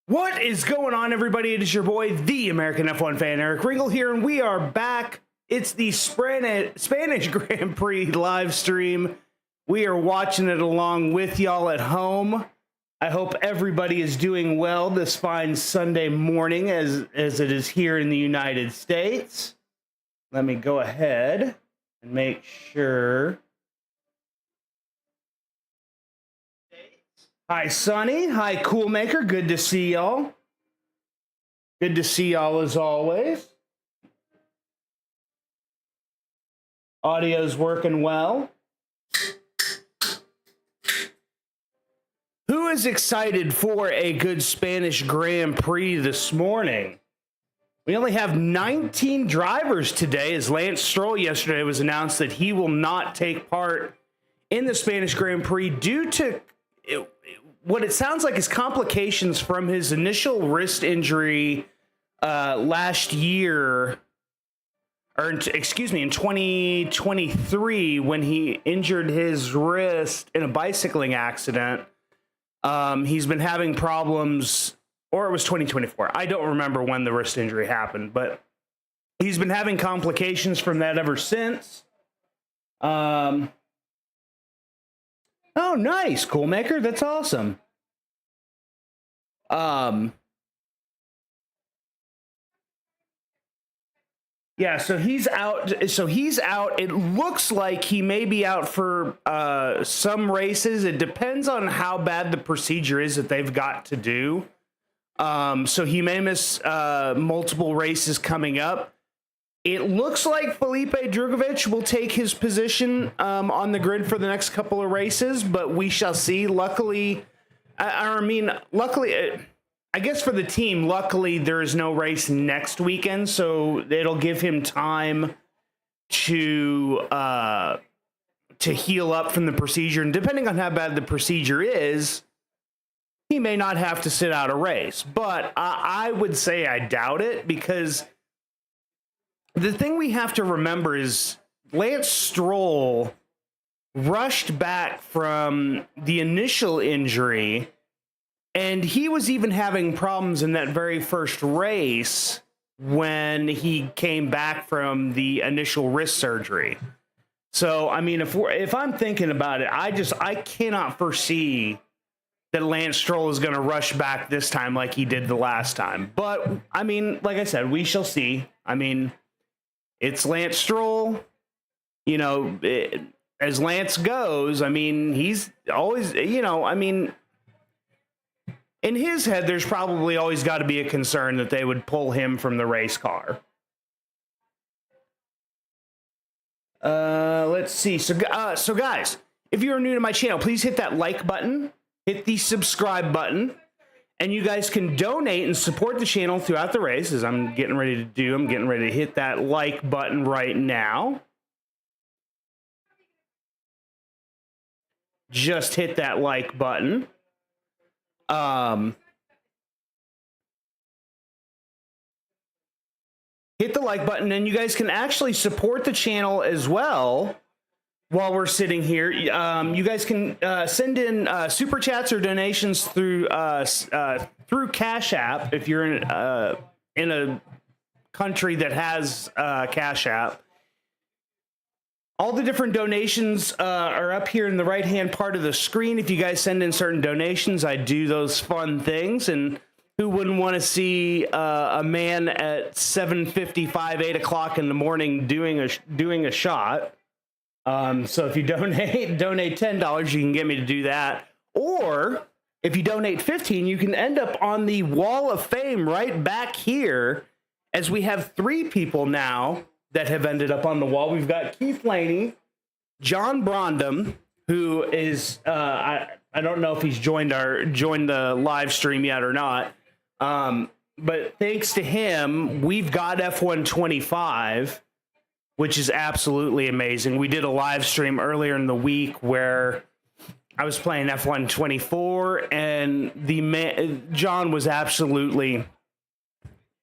What is going on, everybody? It is your boy, the American F1 fan, Eric Ringle here, and we are back. It's the Spanish Grand Prix live stream. We are watching it along with y'all at home. I hope everybody is doing well this fine Sunday morning as it is here in the United States. Let me go ahead and make sure. Hi, Sonny. Hi, Coolmaker. Good to see y'all. Good to see y'all as always. Audio's working well. Who is excited for a good Spanish Grand Prix this morning? We only have 19 drivers today, as Lance Stroll yesterday was announced that he will not take part in the Spanish Grand Prix due to what it sounds like is complications from his initial wrist injury last year, or in 2023, when he injured his wrist in a bicycling accident. He's been having problems, or it was 2024. I don't remember when the wrist injury happened, but he's been having complications from that ever since. Oh, nice, Coolmaker. That's awesome. Yeah, so he's out. It looks like he may be out for some races. It depends on how bad the procedure is that they've got to do. So he may miss multiple races coming up. It looks like Felipe Drugovich will take his position on the grid for the next couple of races, but we shall see. Luckily, I guess for the team, luckily there is no race next weekend, so it'll give him time to heal up from the procedure. And depending on how bad the procedure is, he may not have to sit out a race. But I would say I doubt it, because the thing we have to remember is Lance Stroll rushed back from the initial injury, and he was even having problems in that very first race when he came back from the initial wrist surgery. So, I mean, if I'm thinking about it, I cannot foresee that Lance Stroll is going to rush back this time like he did the last time. But, I mean, like I said, we shall see. I mean, it's Lance Stroll. You know, as Lance goes, I mean, he's always, I mean, in his head, there's probably always got to be a concern that they would pull him from the race car. Let's see. So guys, if you're new to my channel, please hit that like button, hit the subscribe button, and you guys can donate and support the channel throughout the race, as I'm getting ready to hit that like button right now. Just hit that like button. Hit the like button, and you guys can actually support the channel as well while we're sitting here. You guys can send in super chats or donations through Cash App if you're in a country that has Cash App. All the different donations are up here in the right-hand part of the screen. If you guys send in certain donations, I do those fun things. And who wouldn't want to see a man at 7:55, 8 o'clock in the morning doing a shot? So if you donate $10, you can get me to do that. Or if you donate $15, you can end up on the Wall of Fame right back here, as we have 3 people now that have ended up on the wall. We've got Keith Laney, John Brondum, who is I don't know if he's joined the live stream yet or not. But thanks to him, we've got F125, which is absolutely amazing. We did a live stream earlier in the week where I was playing F124, and John was absolutely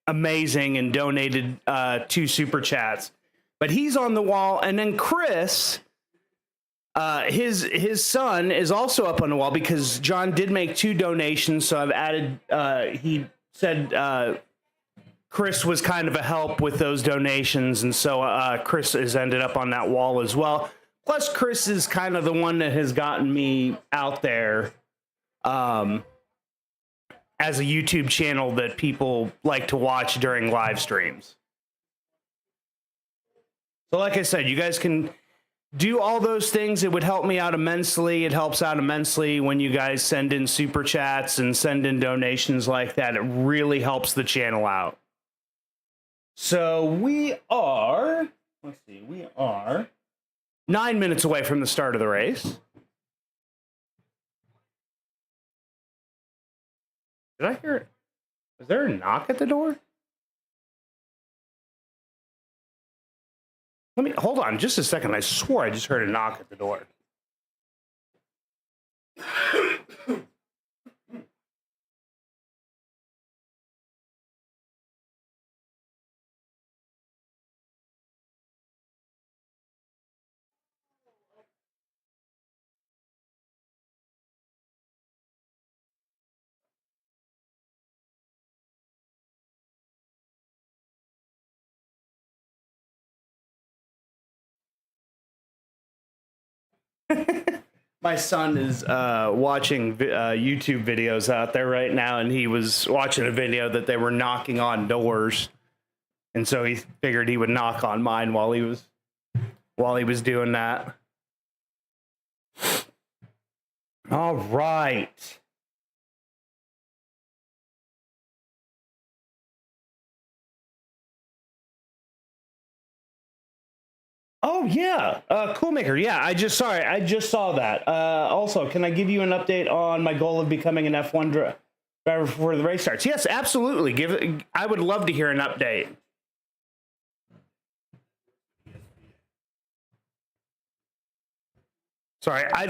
amazing and donated 2 super chats. But he's on the wall. And then Chris His son is also up on the wall because John did make 2 donations, so I've added. He said Chris was kind of a help with those donations, and so Chris has ended up on that wall as well. Plus, Chris is kind of the one that has gotten me out there as a YouTube channel that people like to watch during live streams. So like I said, you guys can do all those things. It would help me out immensely. It helps out immensely when you guys send in super chats and send in donations like that. It really helps the channel out. So we are 9 minutes away from the start of the race. Did I hear it? Was there a knock at the door? Let me hold on just a second. I swore I just heard a knock at the door. My son is watching YouTube videos out there right now, and he was watching a video that they were knocking on doors, and so he figured he would knock on mine while he was doing that. All right. Oh yeah, Coolmaker. Yeah, I just saw that. Also, can I give you an update on my goal of becoming an F1 driver before the race starts? Yes, absolutely. I would love to hear an update. Sorry, I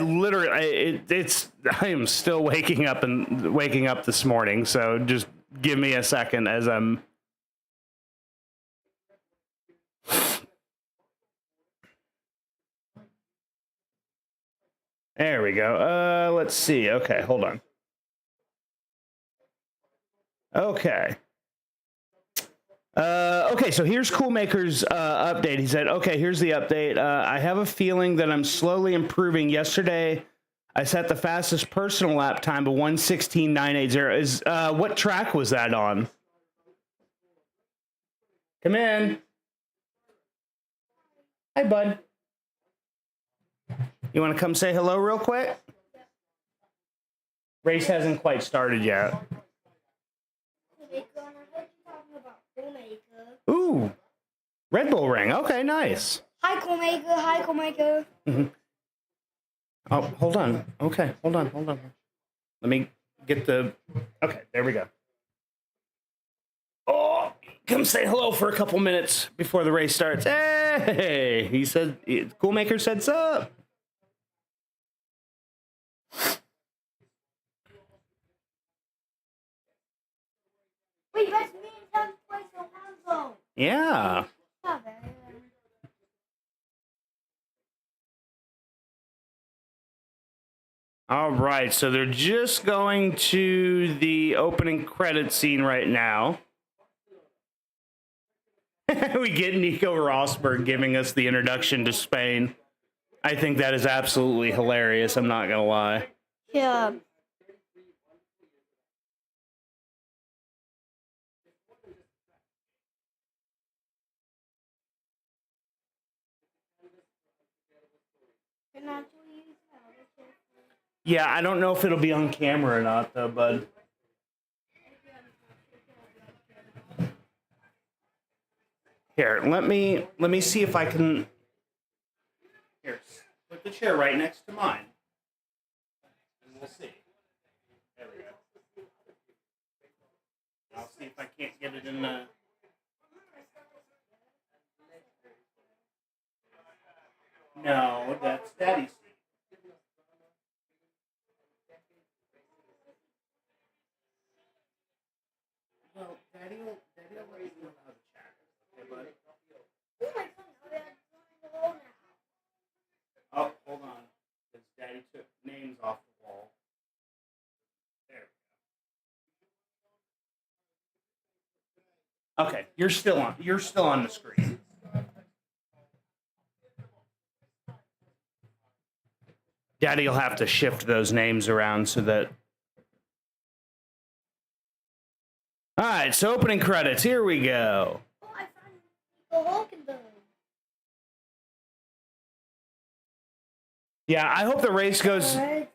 am still waking up this morning, so just give me a second as I'm. There we go. Let's see. Okay, hold on. Okay. Okay, so here's Coolmaker's update. He said, okay, here's the update. I have a feeling that I'm slowly improving. Yesterday, I set the fastest personal lap time of 1:16.980. Is what track was that on? Come in. Hi, bud. You want to come say hello real quick? Race hasn't quite started yet. Ooh, Red Bull ring. Okay, nice. Hi, Coolmaker. Hi, Coolmaker. Mm-hmm. Oh, hold on. Okay, hold on. Let me get the... Okay, there we go. Oh, come say hello for a couple minutes before the race starts. Hey, he said... Coolmaker said sup. Wait, that's me in 10th place on Lando. Yeah. All right, so they're just going to the opening credit scene right now. We get Nico Rosberg giving us the introduction to Spain. I think that is absolutely hilarious. I'm not going to lie. Yeah. Yeah, I don't know if it'll be on camera or not, though, bud. Here, let me see if I can. Here, put the chair right next to mine, and we'll see. There we go. I'll see if I can't get it in the. No, that's Daddy's seat. Well, Daddy will let you know how to chat. Okay, buddy? Oh, hold on. Okay, you're still on. You're still on the screen. Daddy'll have to shift those names around so that. All right, so opening credits. Here we go. Oh, I found Nico Hulkenberg. Yeah, I hope the race goes. I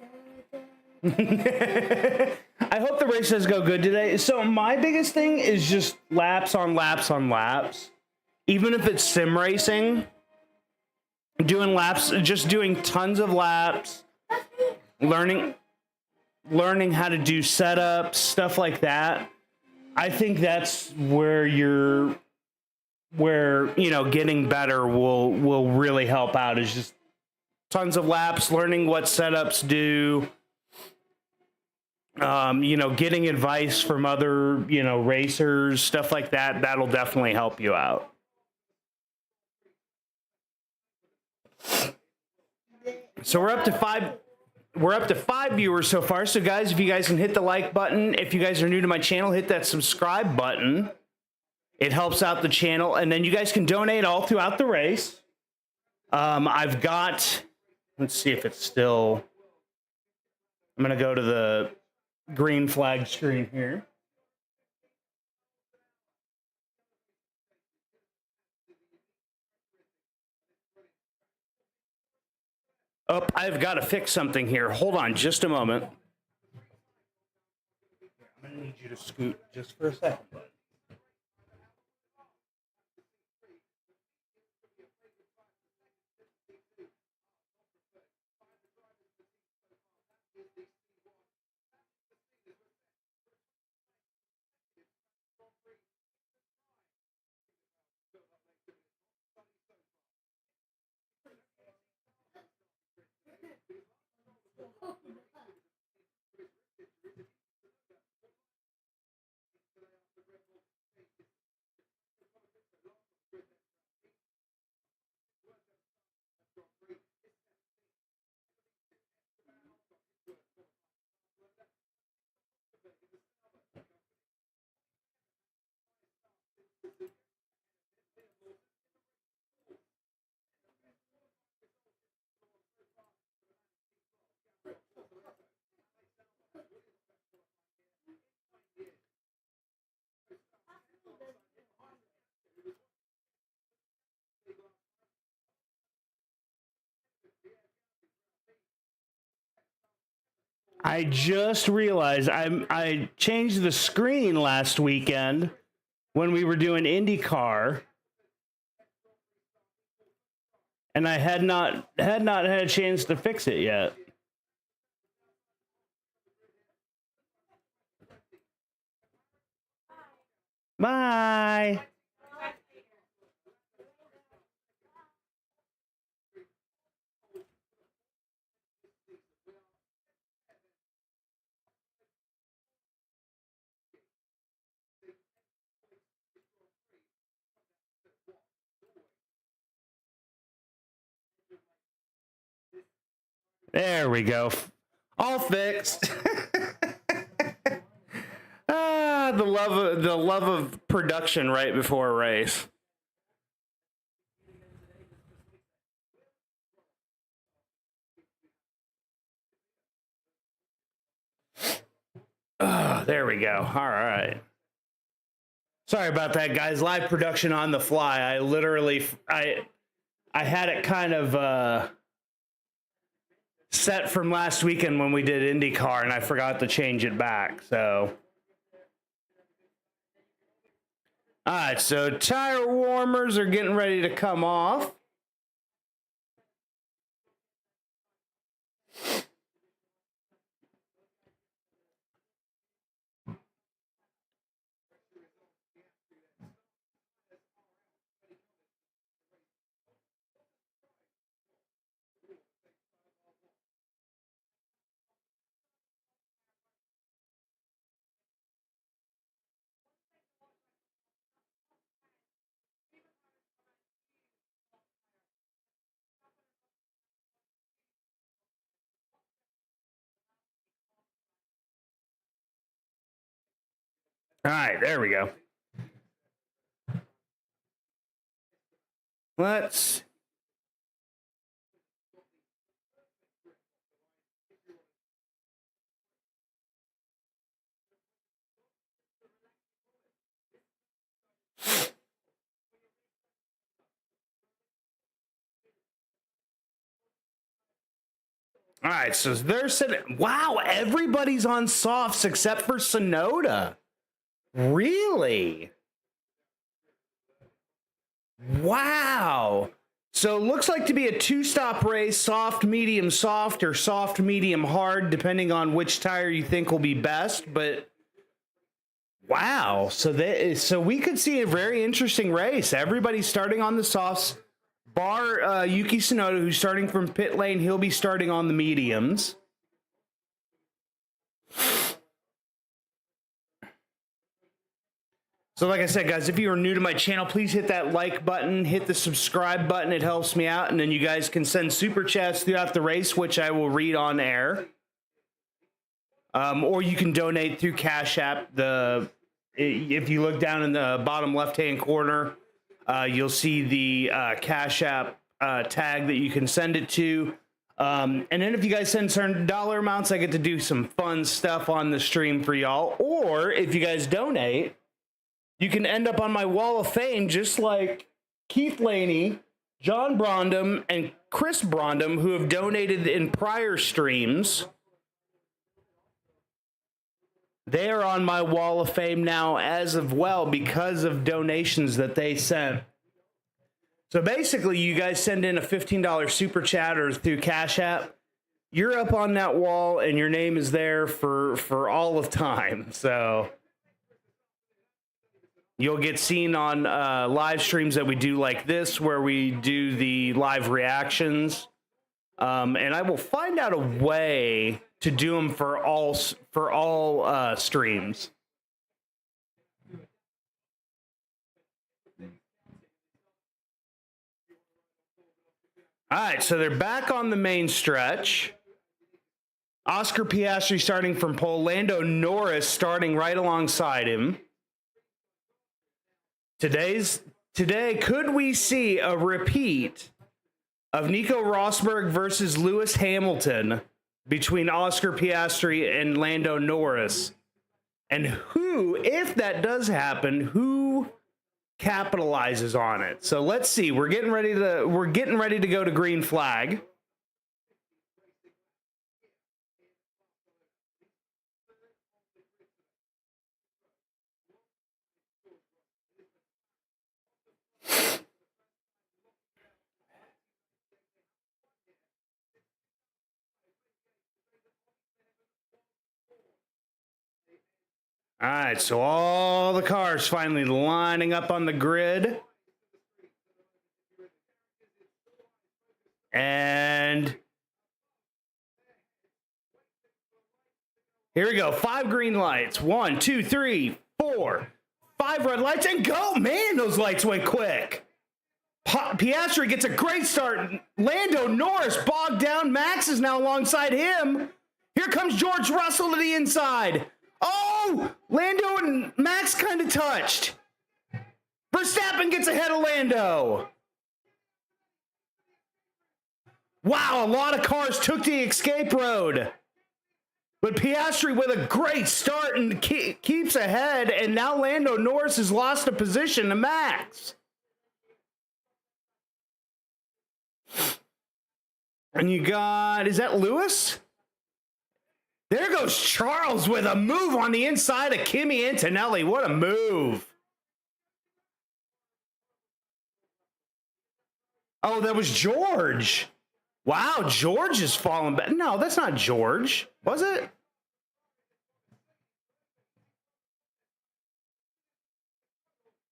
hope the race does go good today. So my biggest thing is just laps on laps on laps. Even if it's sim racing, doing laps, just doing tons of laps, learning how to do setups, stuff like that. I think that's where getting better will really help out, is just tons of laps, learning what setups do, getting advice from other, racers, stuff like that. That'll definitely help you out. So we're up to five viewers so far. So guys, if you guys can hit the like button, if you guys are new to my channel, hit that subscribe button. It helps out the channel, and then you guys can donate all throughout the race. I've got, let's see if it's still, I'm going to go to the green flag screen here. Oh, I've got to fix something here. Hold on just a moment. I'm going to need you to scoot just for a second, bud. I just realized I changed the screen last weekend when we were doing IndyCar, and I had not had a chance to fix it yet. Bye. There we go. All fixed. The love of production right before a race. There we go. All right. Sorry about that, guys. Live production on the fly. I literally I had it kind of set from last weekend when we did IndyCar, and I forgot to change it back. So, all right. So tire warmers are getting ready to come off. All right, there we go. Let's... All right, so they're sitting... Wow, everybody's on softs except for Sonoda. Really? Wow. So it looks like to be a two-stop race, soft, medium, soft, or soft, medium, hard, depending on which tire you think will be best. But wow, so we could see a very interesting race. Everybody's starting on the softs. Bar Yuki Tsunoda, who's starting from pit lane, he'll be starting on the mediums. So like I said, guys, if you are new to my channel, please hit that like button, hit the subscribe button. It helps me out. And then you guys can send super chats throughout the race, which I will read on air. Or you can donate through Cash App. If you look down in the bottom left-hand corner, you'll see the Cash App tag that you can send it to. And then if you guys send certain dollar amounts, I get to do some fun stuff on the stream for y'all. Or if you guys donate, you can end up on my wall of fame, just like Keith Laney, John Brondum, and Chris Brondum, who have donated in prior streams. They are on my wall of fame now as of well because of donations that they sent. So basically, you guys send in a $15 super chat or through Cash App. You're up on that wall, and your name is there for all of time. So you'll get seen on live streams that we do like this, where we do the live reactions. And I will find out a way to do them for all streams. All right, so they're back on the main stretch. Oscar Piastri starting from pole. Lando Norris starting right alongside him. Today, could we see a repeat of Nico Rosberg versus Lewis Hamilton between Oscar Piastri and Lando Norris? And who, if that does happen, who capitalizes on it? So let's see. We're getting ready to go to green flag. All right, so all the cars finally lining up on the grid. And here we go. 5 green lights. 1, 2, 3, 4, 5 red lights, and go. Man, those lights went quick. Piastri gets a great start. Lando Norris bogged down. Max is now alongside him. Here comes George Russell to the inside. Oh, Lando and Max kind of touched. Verstappen gets ahead of Lando. Wow, a lot of cars took the escape road. But Piastri with a great start and keeps ahead, and now Lando Norris has lost a position to Max. And you got, is that Lewis? There goes Charles with a move on the inside of Kimi Antonelli. What a move. Oh, that was George. Wow, George is falling back. No, that's not George. Was it?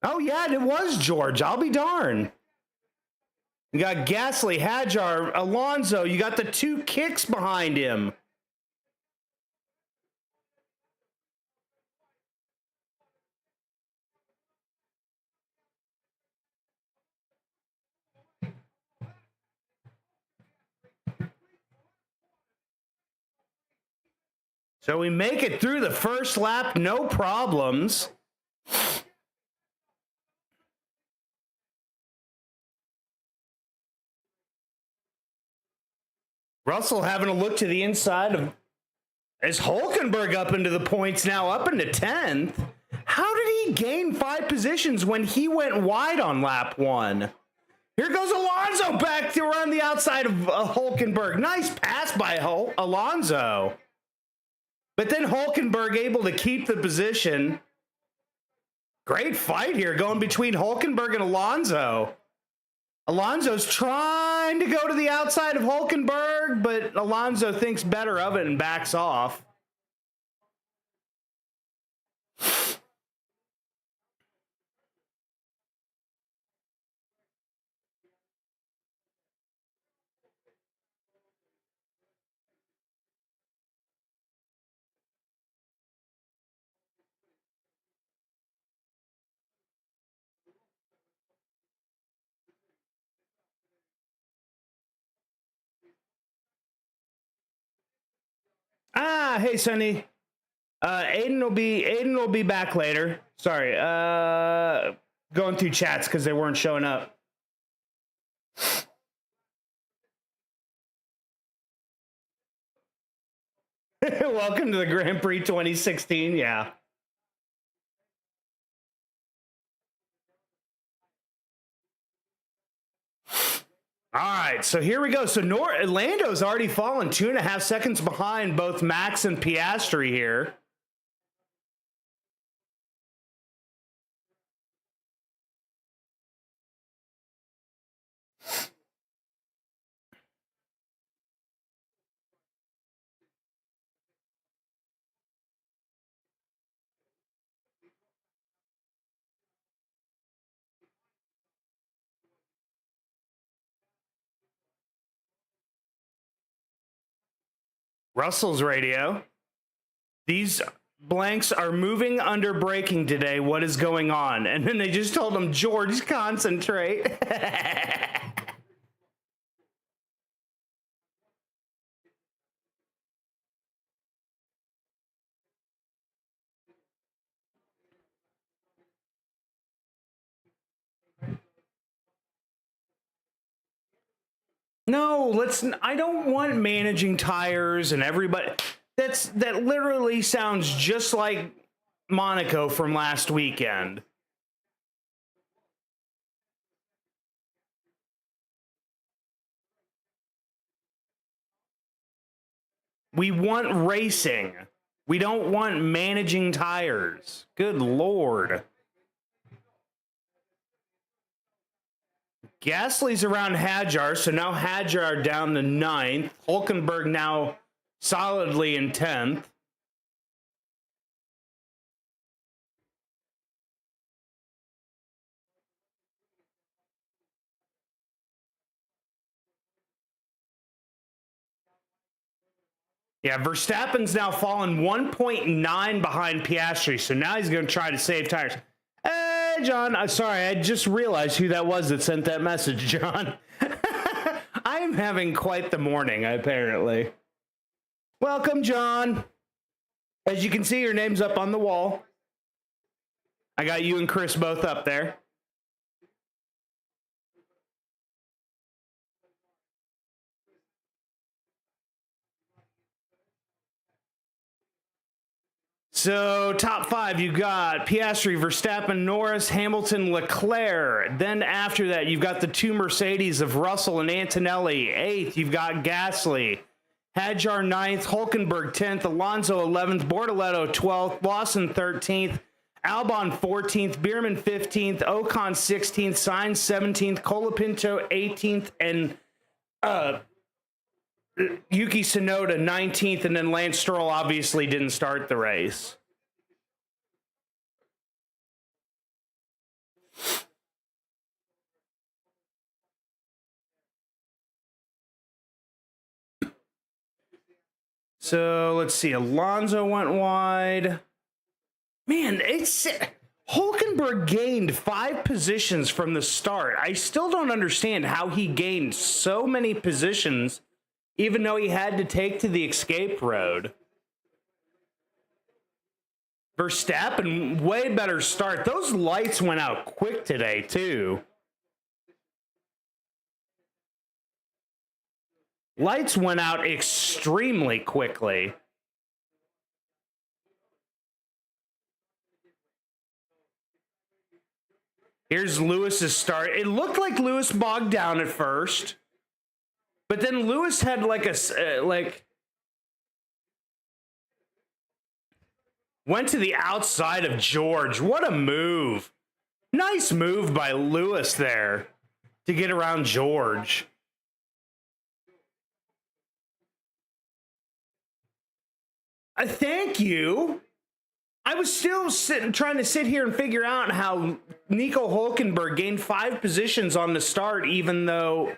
Oh, yeah, it was George. I'll be darned. You got Gasly, Hadjar, Alonso. You got the 2 kicks behind him. So we make it through the first lap, no problems. Russell having a look to the inside of... Is Hulkenberg up into the points now, up into 10th? How did he gain 5 positions when he went wide on lap 1? Here goes Alonso back to around the outside of Hulkenberg. Nice pass by Alonso. But then Hulkenberg able to keep the position. Great fight here going between Hulkenberg and Alonso. Alonso's trying to go to the outside of Hulkenberg, but Alonso thinks better of it and backs off. Hey Sonny. Aiden will be back later. Sorry. Going through chats because they weren't showing up. Welcome to the Grand Prix 2016. Yeah. All right, so here we go. So Lando's already fallen 2.5 seconds behind both Max and Piastri here. Russell's radio. These blanks are moving under braking today. What is going on? And then they just told him, George, concentrate. No, I don't want managing tires and everybody. That literally sounds just like Monaco from last weekend. We want racing. We don't want managing tires. Good Lord. Gasly's around Hadjar, so now Hadjar down to 9th. Hulkenberg now solidly in 10th. Yeah, Verstappen's now fallen 1.9 behind Piastri, so now he's going to try to save tires. Hey, John, I'm sorry, I just realized who that was that sent that message, John. I'm having quite the morning, apparently. Welcome, John. As you can see, your name's up on the wall. I got you and Chris both up there. So, top 5, you've got Piastri, Verstappen, Norris, Hamilton, Leclerc. Then after that, you've got the 2 Mercedes of Russell and Antonelli. 8th, you've got Gasly. Hadjar 9th, Hulkenberg 10th, Alonso 11th, Bortoleto 12th, Lawson 13th, Albon 14th, Bierman 15th, Ocon 16th, Sainz 17th, Colapinto 18th, and Yuki Tsunoda 19th, and then Lance Stroll obviously didn't start the race. So let's see. Alonso went wide. Man, Hulkenberg gained 5 positions from the start. I still don't understand how he gained so many positions, even though he had to take to the escape road. Verstappen, way better start. Those lights went out quick today, too. Lights went out extremely quickly. Here's Lewis's start. It looked like Lewis bogged down at first, but then Lewis had like a went to the outside of George. What a move! Nice move by Lewis there to get around George. Thank you. I was still trying to sit here and figure out how Nico Hülkenberg gained 5 positions on the start, even though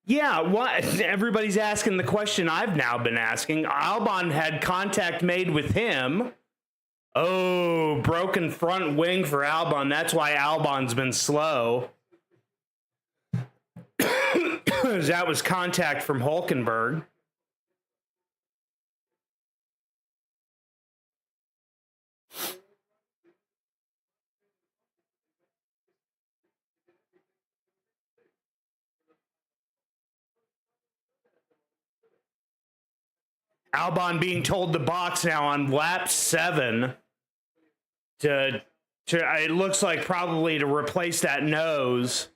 yeah, what everybody's asking the question I've now been asking. Albon had contact made with him. Oh, broken front wing for Albon. That's why Albon's been slow. That was contact from Hülkenberg. Albon being told to box now on lap 7 to it looks like probably to replace that nose.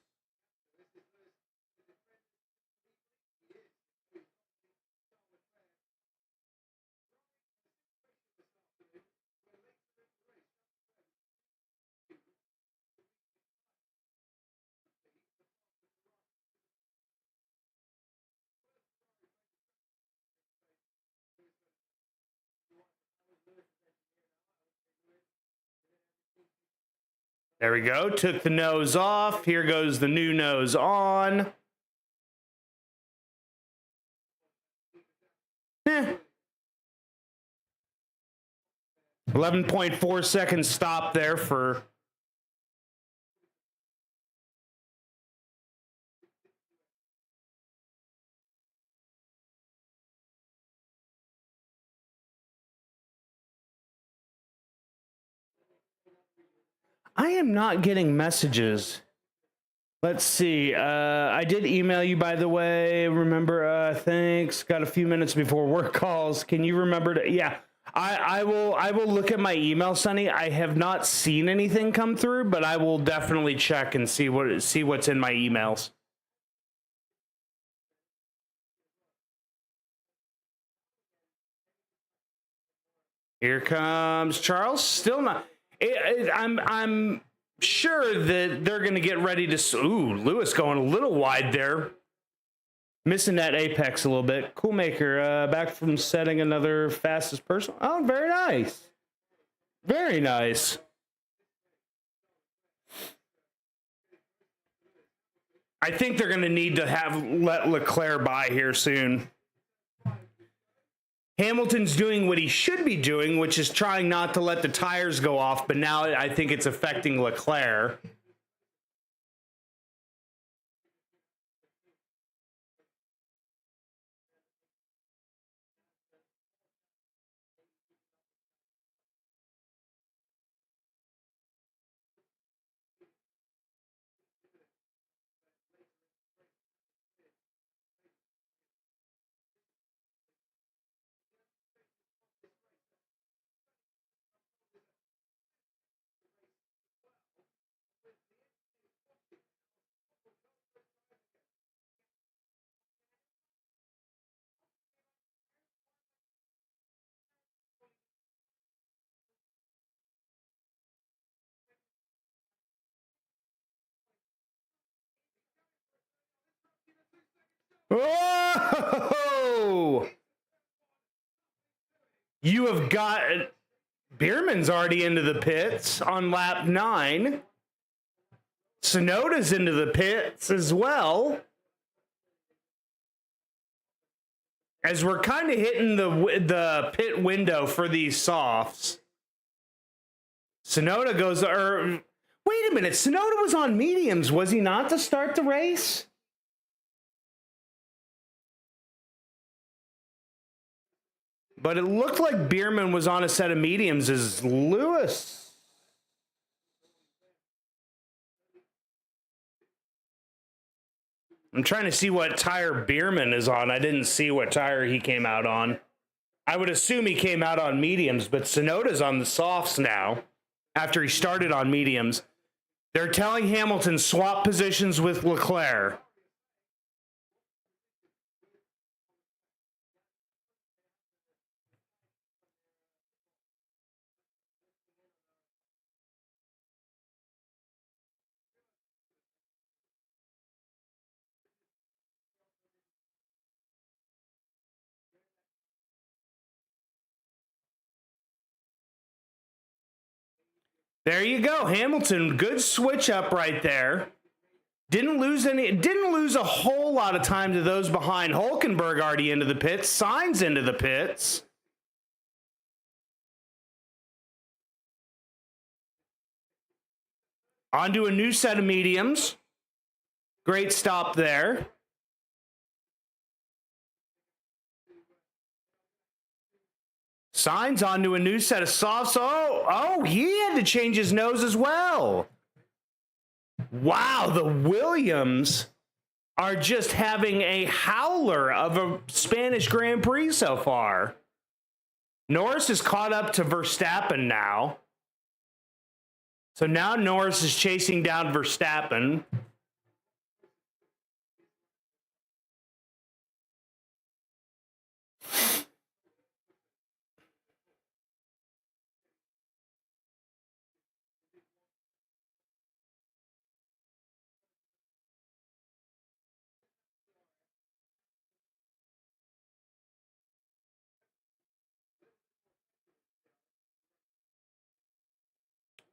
There we go. Took the nose off. Here goes the new nose on. 11.4 seconds stop there for I am not getting messages. Let's see. I did email you, by the way. Remember, thanks. Got a few minutes before work calls. Can you remember to? Yeah, I will look at my email, Sonny. I have not seen anything come through, but I will definitely check and see what's in my emails. Here comes Charles. Still not. I'm sure that they're going to get ready to. Ooh, Lewis going a little wide there. Missing that apex a little bit. Coolmaker back from setting another fastest person. Oh, very nice. Very nice. I think they're going to need to let Leclerc by here soon. Hamilton's doing what he should be doing, which is trying not to let the tires go off, but now I think it's affecting Leclerc. Oh! You have got Bierman's already into the pits on lap 9. Tsunoda's into the pits as well. As we're kind of hitting the pit window for these softs. Tsunoda goes, wait a minute, Tsunoda was on mediums, was he not, to start the race? But it looked like Bierman was on a set of mediums as Lewis. I'm trying to see what tire Bierman is on. I didn't see what tire he came out on. I would assume he came out on mediums, but Tsunoda's on the softs now after he started on mediums. They're telling Hamilton swap positions with Leclerc. There you go, Hamilton. Good switch up right there. Didn't lose a whole lot of time to those behind. Hulkenberg already into the pits. Sainz into the pits. Onto a new set of mediums. Great stop there. Sainz onto a new set of softs. Oh, he had to change his nose as well. Wow, the Williams are just having a howler of a Spanish Grand Prix so far. Norris is caught up to Verstappen now. So now Norris is chasing down Verstappen.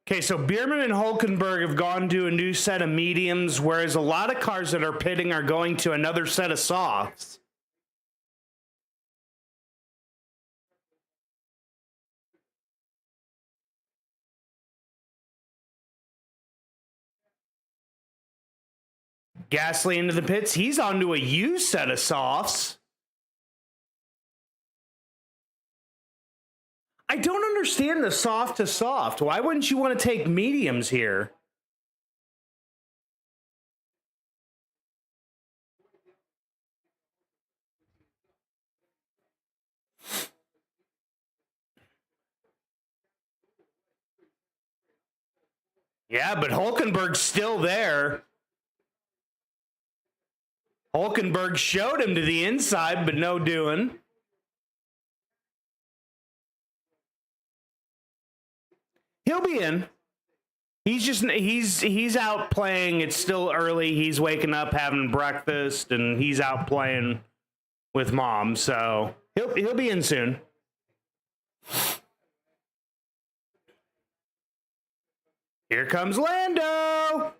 Okay, so Bierman and Hulkenberg have gone to a new set of mediums, whereas a lot of cars that are pitting are going to another set of softs. Gasly into the pits. He's onto a used set of softs. I don't understand the soft to soft. Why wouldn't you want to take mediums here? Yeah, but Hulkenberg's still there. Hulkenberg showed him to the inside, but no doing. He'll be in. He's out playing. It's still early. He's waking up, having breakfast, and he's out playing with mom. So he'll be in soon. Here comes Lando.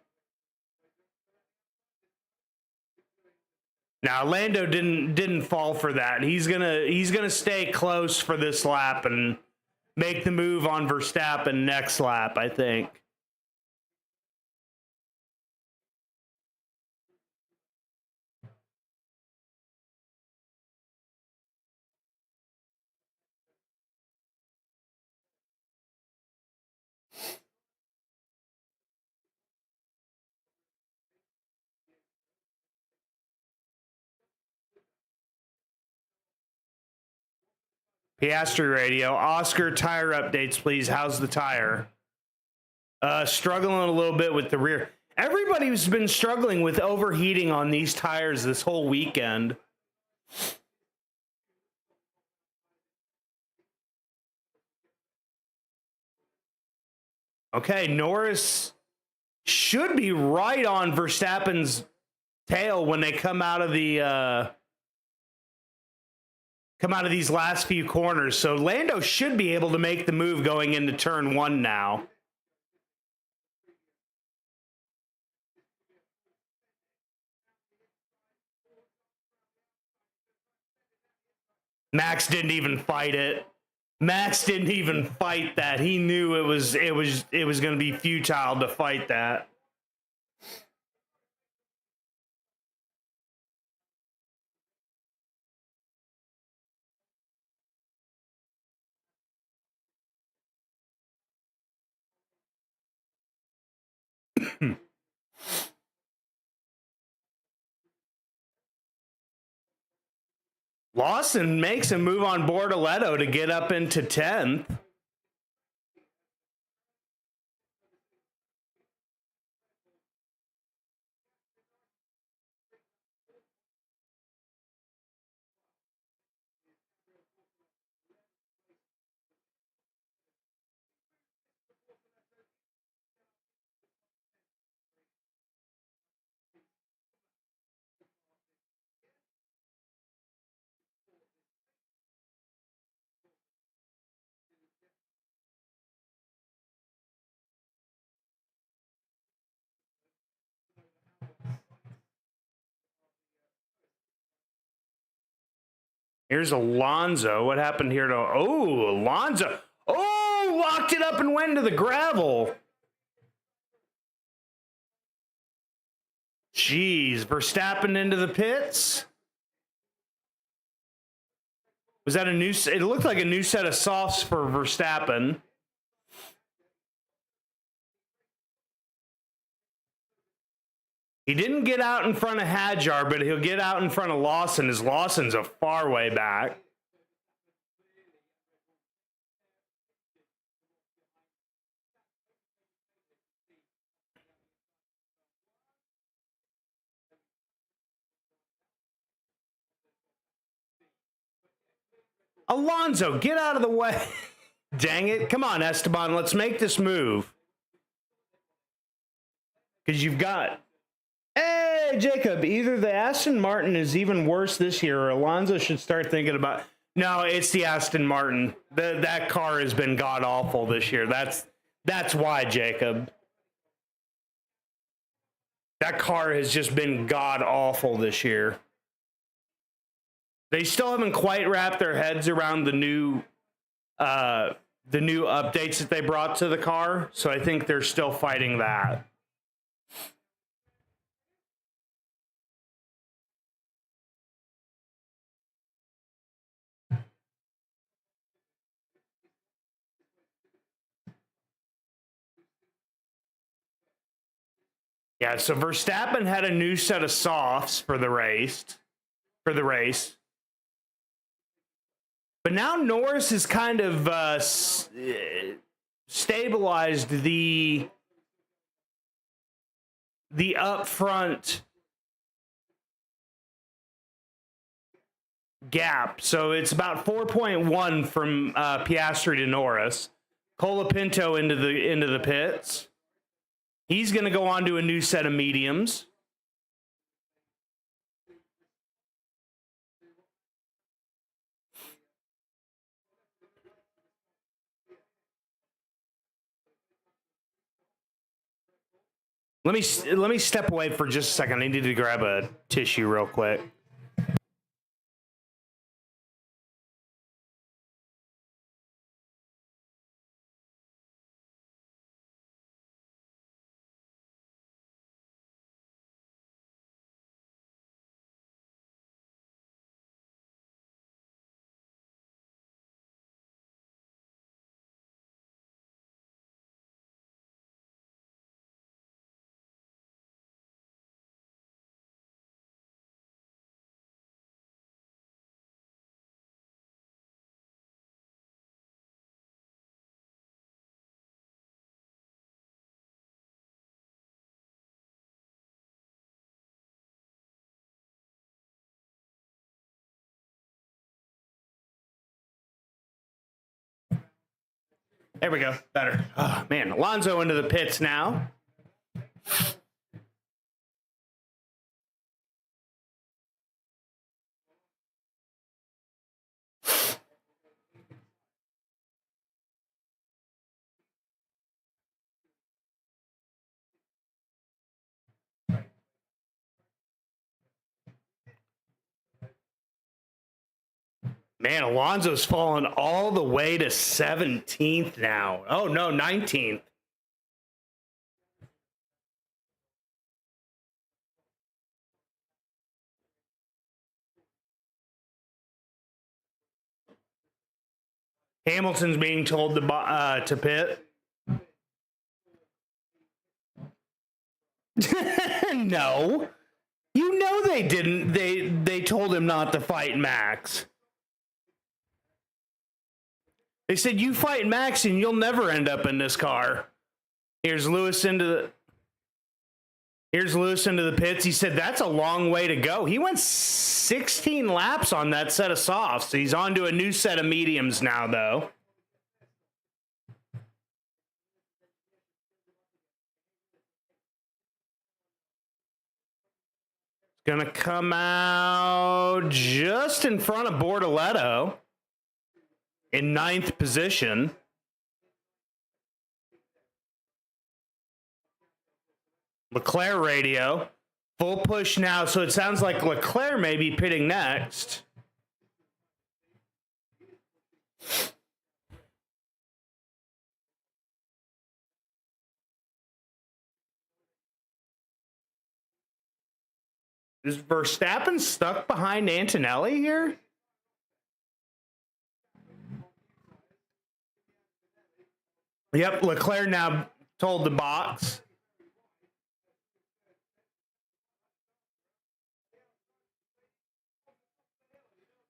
Now Lando didn't fall for that. He's gonna stay close for this lap and make the move on Verstappen next lap, I think. Piastri radio. Oscar, tire updates, please. How's the tire? Struggling a little bit with the rear. Everybody's been struggling with overheating on these tires this whole weekend. Okay, Norris should be right on Verstappen's tail when they come out of the these last few corners. So Lando should be able to make the move going into turn one now. Max didn't even fight it. Max didn't even fight that. He knew it was going to be futile to fight that. Lawson makes a move on Bortoleto to get up into 10th. Here's Alonso. What happened here to... Oh, Alonso. Oh, locked it up and went into the gravel. Jeez, Verstappen into the pits. Was that a new... It looked like a new set of softs for Verstappen. He didn't get out in front of Hadjar, but he'll get out in front of Lawson, as Lawson's a far way back. Alonso, get out of the way. Dang it. Come on, Esteban, let's make this move. Because you've got... Hey, Jacob, either the Aston Martin is even worse this year or Alonso should start thinking about... No, it's the Aston Martin. That car has been god-awful this year. That's why, Jacob. That car has just been god-awful this year. They still haven't quite wrapped their heads around the new updates that they brought to the car, so I think they're still fighting that. Yeah, so Verstappen had a new set of softs for the race. But now Norris has kind of stabilized the upfront gap. So it's about 4.1 from Piastri to Norris. Colapinto into the pits. He's going to go on to a new set of mediums. Let me step away for just a second. I need to grab a tissue real quick. There we go. Better. Oh, man. Alonso into the pits now. Man, Alonso's fallen all the way to 17th now. Oh, no, 19th. Hamilton's being told to pit. No. You know they didn't. They told him not to fight Max. They said, you fight Max and you'll never end up in this car. Here's Lewis into the pits. He said, that's a long way to go. He went 16 laps on that set of softs. He's on to a new set of mediums now, though. Gonna come out just in front of Bortoleto in 9th position. Leclerc radio. Full push now, so it sounds like Leclerc may be pitting next. Is Verstappen stuck behind Antonelli here? Yep, Leclerc now told the box.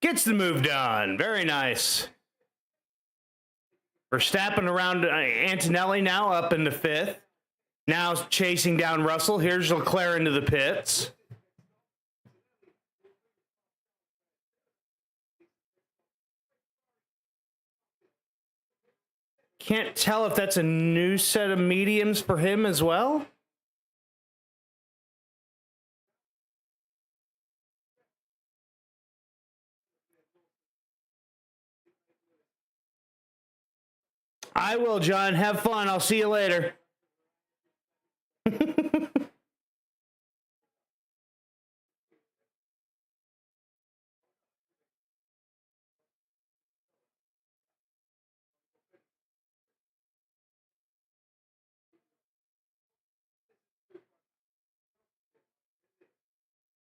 Gets the move done. Very nice. Verstappen around Antonelli now up into 5th. Now chasing down Russell. Here's Leclerc into the pits. Can't tell if that's a new set of mediums for him as well. I will, John. Have fun. I'll see you later.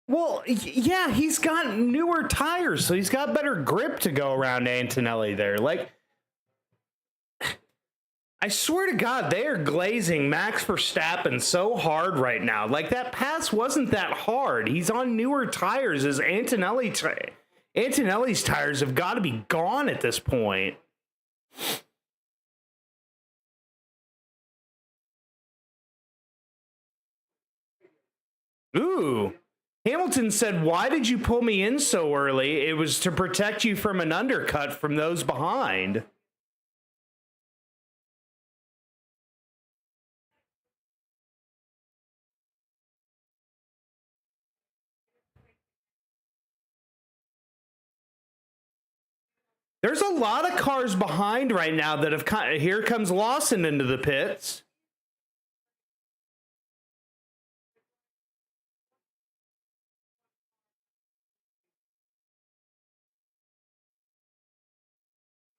Well, yeah, he's got newer tires, so he's got better grip to go around Antonelli there. Like, I swear to God, they are glazing Max Verstappen so hard right now. Like, that pass wasn't that hard. He's on newer tires as Antonelli's tires have got to be gone at this point. Ooh. Hamilton said, why did you pull me in so early? It was to protect you from an undercut from those behind. There's a lot of cars behind right now that have here comes Lawson into the pits.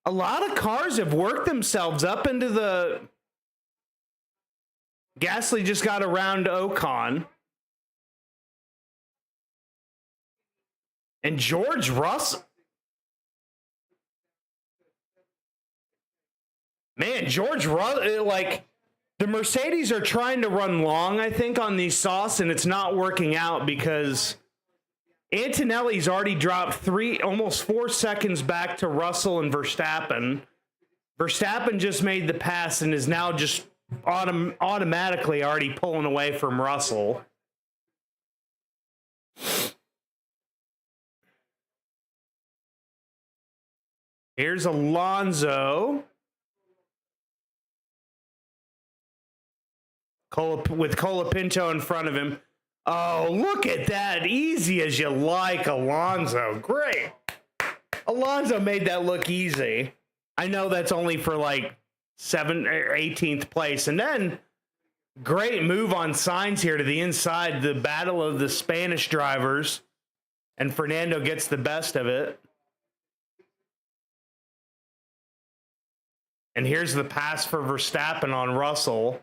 A lot of cars have worked themselves up into the... Gasly just got around Ocon. And George Russell... Man, George Russell, like, the Mercedes are trying to run long, I think, on these softs, and it's not working out because Antonelli's already dropped almost 4 seconds back to Russell and Verstappen. Verstappen just made the pass and is now just automatically already pulling away from Russell. Here's Alonso. With Colapinto in front of him. Oh, look at that. Easy as you like, Alonso. Great. Alonso made that look easy. I know that's only for like 7th or 18th place. And then great move on Sainz here to the inside. The battle of the Spanish drivers. And Fernando gets the best of it. And here's the pass for Verstappen on Russell.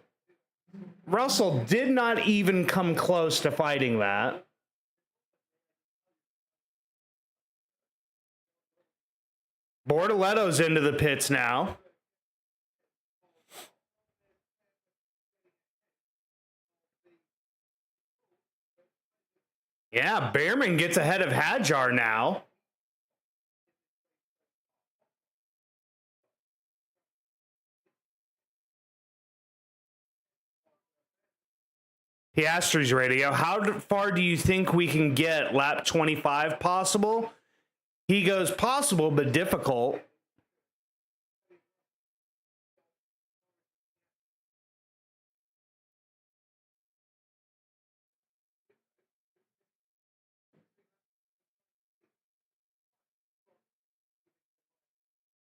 Russell did not even come close to fighting that. Bortoleto's into the pits now. Yeah, Behrman gets ahead of Hadjar now. Piastri's radio. How far do you think we can get lap 25 possible? He goes possible, but difficult.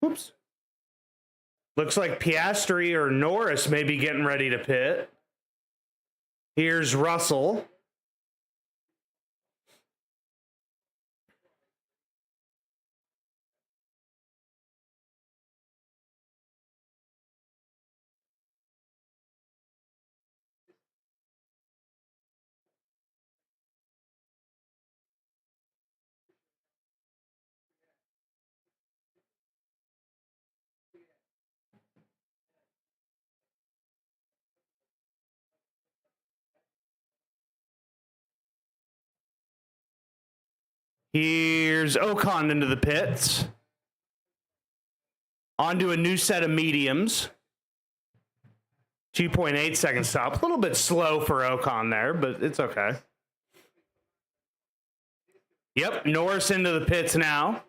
Whoops. Looks like Piastri or Norris may be getting ready to pit. Here's Russell. Here's Ocon into the pits. Onto a new set of mediums. 2.8 second stop. A little bit slow for Ocon there, but it's okay. Yep, Norris into the pits now.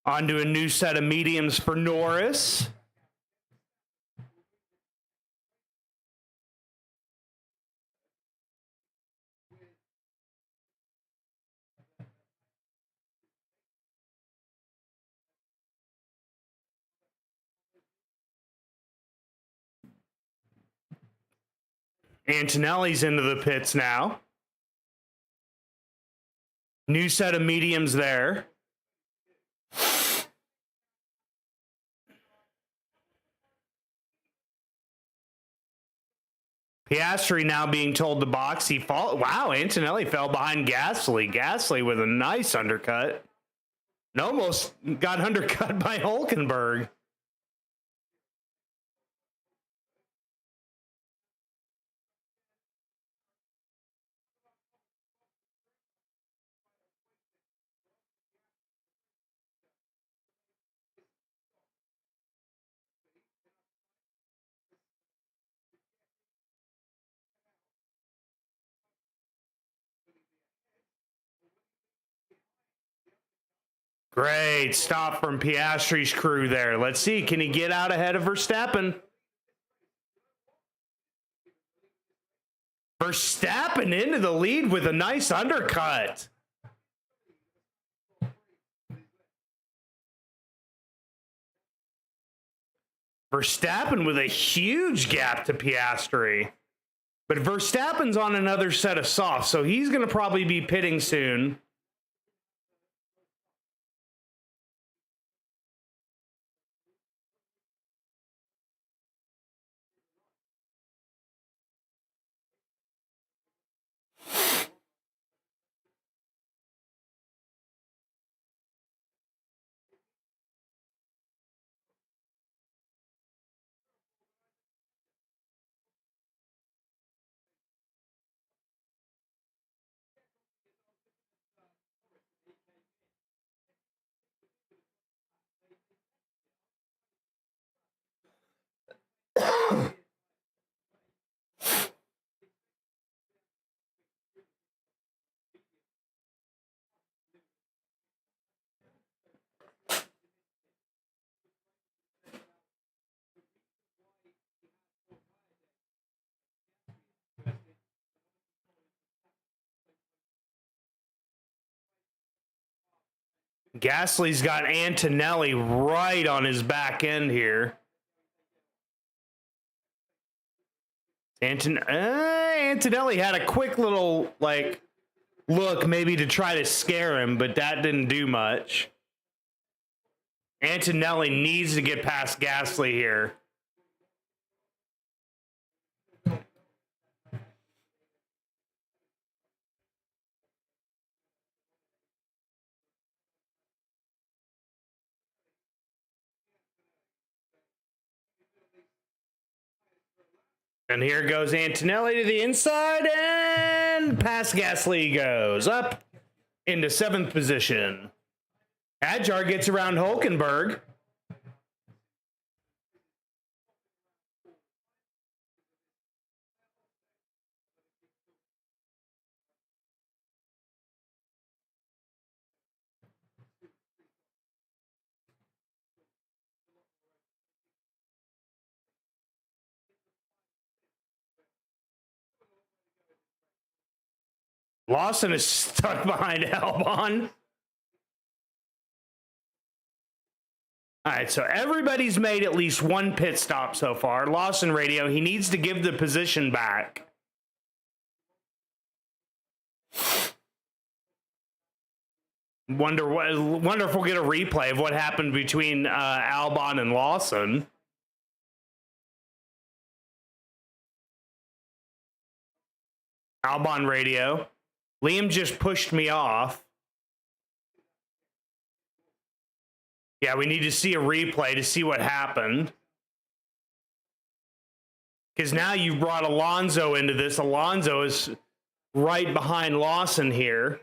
Onto a new set of mediums for Norris. Antonelli's into the pits now. New set of mediums there. Piastri now being told to box. Wow, Antonelli fell behind Gasly. Gasly with a nice undercut. And almost got undercut by Hulkenberg. Great stop from Piastri's crew there. Let's see, can he get out ahead of Verstappen? Verstappen into the lead with a nice undercut. Verstappen with a huge gap to Piastri. But Verstappen's on another set of softs, so he's going to probably be pitting soon. Gasly's got Antonelli right on his back end here. Antonelli had a quick little look maybe to try to scare him, but that didn't do much. Antonelli needs to get past Gasly here. And here goes Antonelli to the inside, and past Gasly goes up into 7th position. Adjar gets around Hulkenberg. Lawson is stuck behind Albon. All right, so everybody's made at least one pit stop so far. Lawson radio, he needs to give the position back. Wonder if we'll get a replay of what happened between Albon and Lawson. Albon radio. Liam just pushed me off. Yeah, we need to see a replay to see what happened. Because now you brought Alonso into this. Alonso is right behind Lawson here.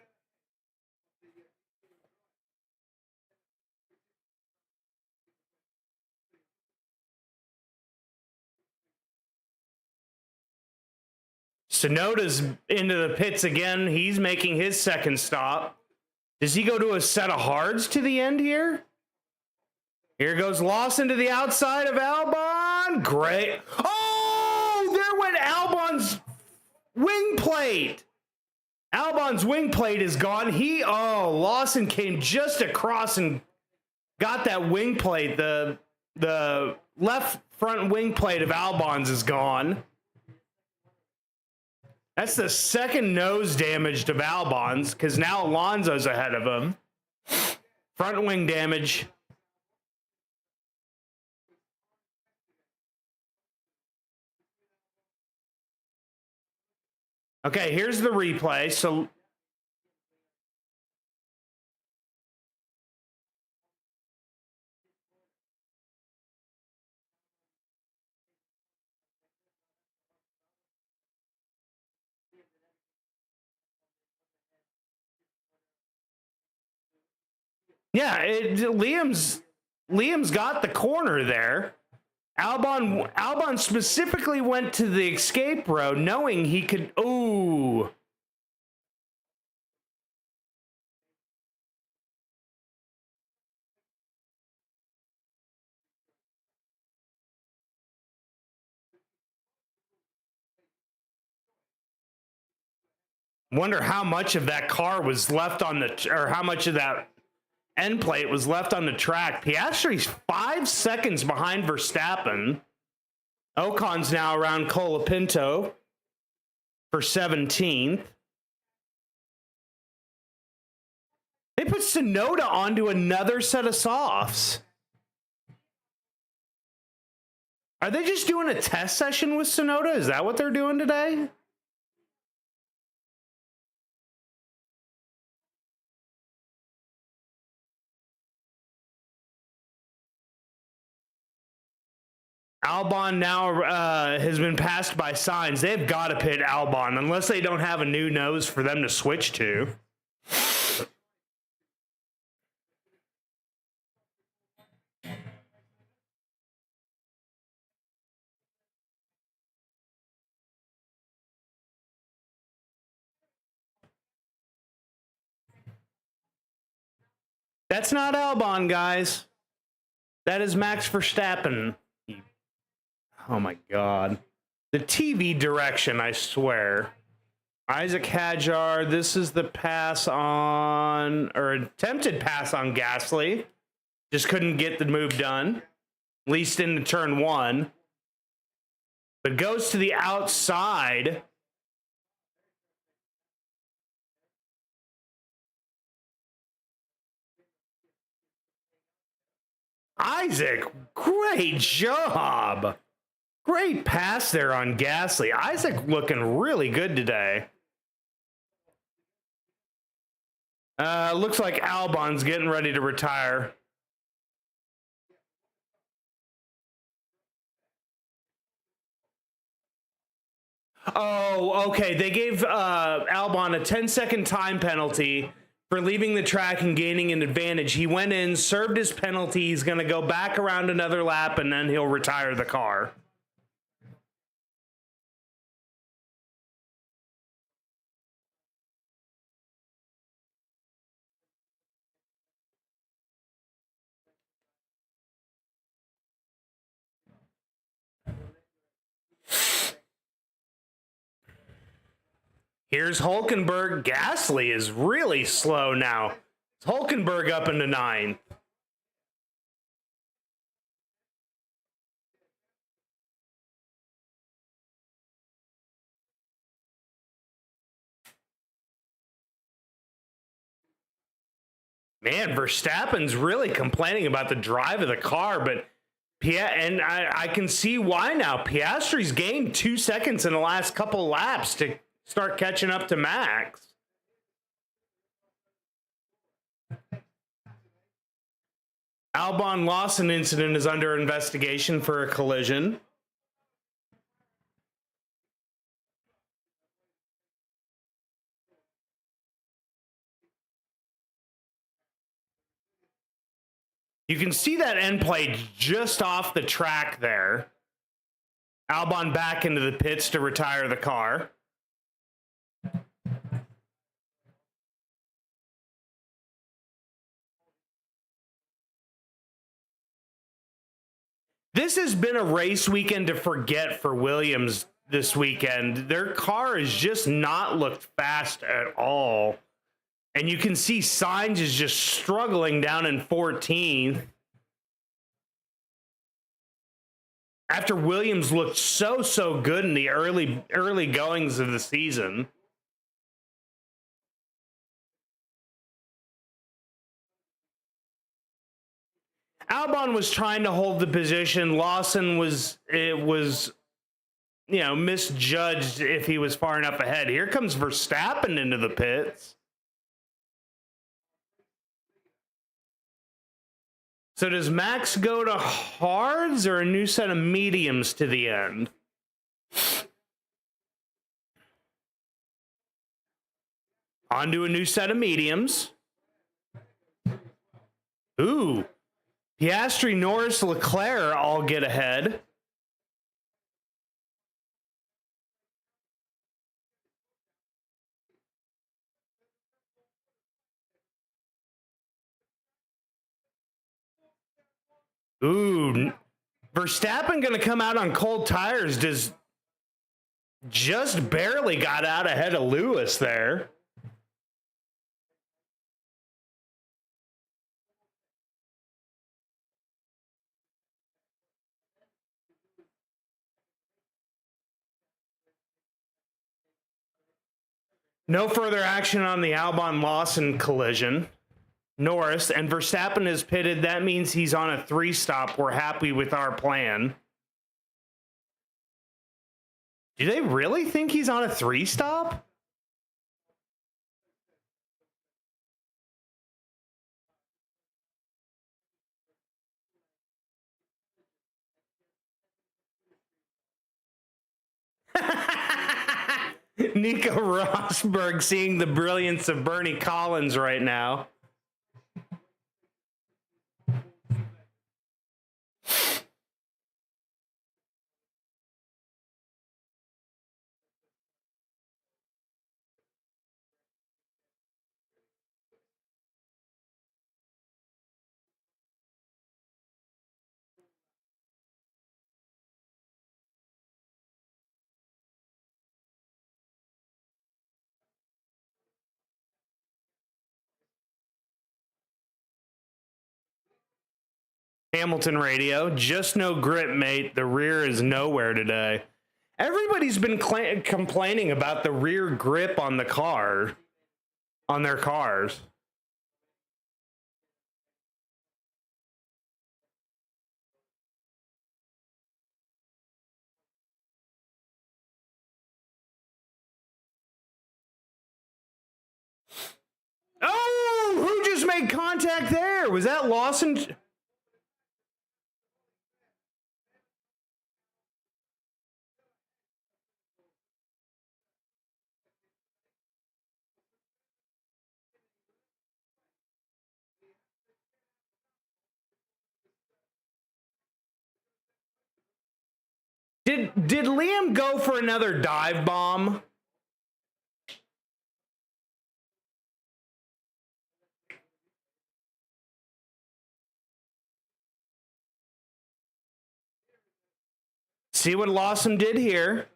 Sonoda's into the pits again. He's making his second stop. Does he go to a set of hards to the end here? Here goes Lawson to the outside of Albon. Great. Oh, there went Albon's wing plate. Albon's wing plate is gone. Lawson came just across and got that wing plate. The left front wing plate of Albon's is gone. That's the second nose damage to Albon's, because now Alonso's ahead of him. Front wing damage. Okay, here's the replay. So yeah, Liam's got the corner there. Albon specifically went to the escape road knowing he could. Ooh. Wonder how much of that car was left on the, or how much of that end plate was left on the track. Piastri's 5 seconds behind Verstappen. Ocon's now around Colapinto for 17th. They put Tsunoda onto another set of softs. Are they just doing a test session with Tsunoda? Is that what they're doing today? Albon now has been passed by Sainz. They've got to pit Albon unless they don't have a new nose for them to switch to. That's not Albon, guys. That is Max Verstappen. Oh my God. The TV direction, I swear. Isaac Hadjar, this is the pass on, or attempted pass on Gasly. Just couldn't get the move done. At least into turn 1. But goes to the outside. Isaac, great job. Great pass there on Gasly. Isaac looking really good today. Looks like Albon's getting ready to retire. Oh, okay. They gave Albon a 10-second time penalty for leaving the track and gaining an advantage. He went in, served his penalty. He's going to go back around another lap, and then he'll retire the car. Here's Hulkenberg. Gasly is really slow now. It's Hulkenberg up into 9th. Man, Verstappen's really complaining about the drive of the car, but I can see why now. Piastri's gained 2 seconds in the last couple laps to start catching up to Max. Albon Lawson incident is under investigation for a collision. You can see that end plate just off the track there. Albon back into the pits to retire the car. This has been a race weekend to forget for Williams this weekend. Their car has just not looked fast at all. And you can see Sainz is just struggling down in 14th. After Williams looked so good in the early goings of the season. Albon was trying to hold the position. Lawson was misjudged if he was far enough ahead. Here comes Verstappen into the pits. So does Max go to hards or a new set of mediums to the end? On to a new set of mediums. Ooh. Piastri, Norris, Leclerc all get ahead. Ooh, Verstappen going to come out on cold tires. Just barely got out ahead of Lewis there. No further action on the Albon-Lawson collision. Norris and Verstappen is pitted. That means he's on a 3-stop. We're happy with our plan. Do they really think he's on a 3-stop? Nico Rosberg seeing the brilliance of Bernie Collins right now. Hamilton radio, just no grip, mate. The rear is nowhere today. Everybody's been complaining about the rear grip on the car, on their cars. Oh, who just made contact there? Was that Lawson? Did Liam go for another dive bomb? See what Lawson did here.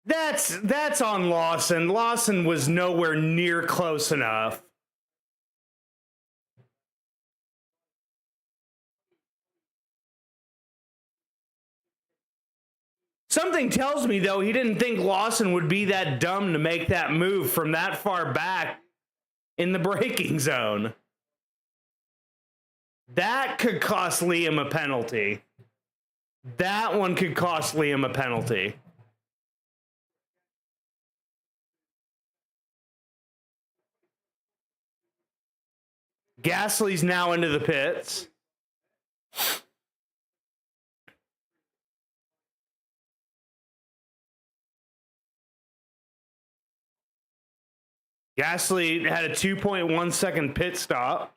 That's on Lawson. Lawson was nowhere near close enough. Something tells me, though, he didn't think Lawson would be that dumb to make that move from that far back in the braking zone. That could cost Liam a penalty. That one could cost Liam a penalty. Gasly's now into the pits. Gasly had a 2.1 second pit stop.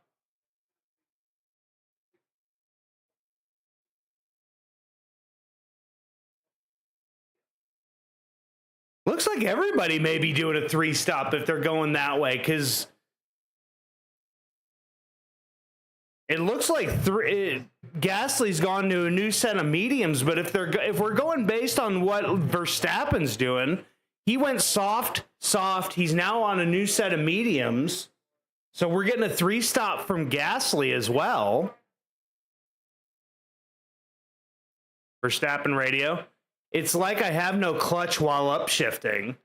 Looks like everybody may be doing a 3-stop if they're going that way, because it looks like Gasly's gone to a new set of mediums. But if we're going based on what Verstappen's doing, he went soft. He's now on a new set of mediums. So we're getting a 3-stop from Gasly as well. Verstappen radio. It's like I have no clutch while upshifting.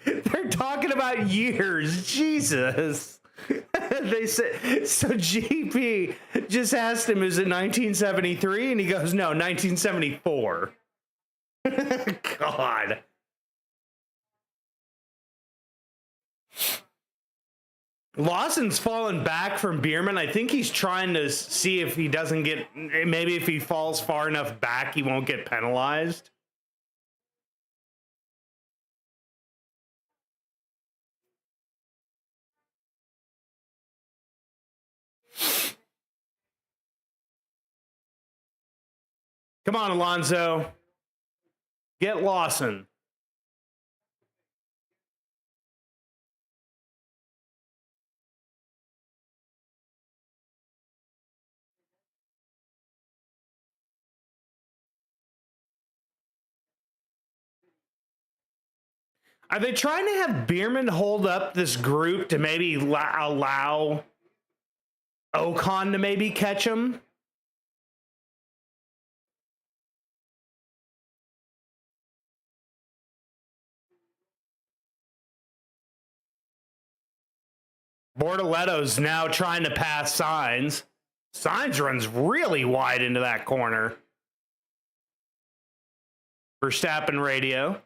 They're talking about years. Jesus. They said, so GP just asked him, is it 1973? And he goes, no, 1974. God. Lawson's fallen back from Bierman. I think he's trying to see if he doesn't get, maybe if he falls far enough back, he won't get penalized. Come on, Alonso. Get Lawson. Are they trying to have Bierman hold up this group to maybe allow Ocon to maybe catch him? Bortoletto's now trying to pass Sainz. Sainz runs really wide into that corner. Verstappen radio.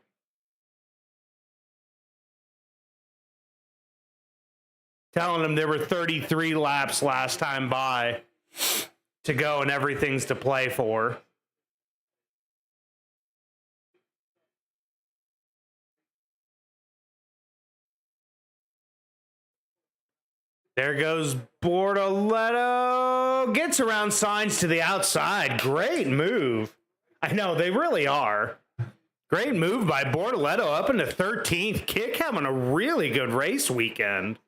Telling him there were 33 laps last time by to go and everything's to play for. There goes Bortoletto. Gets around Sainz to the outside. Great move. I know, they really are. Great move by Bortoletto up into 13th. Kick having a really good race weekend.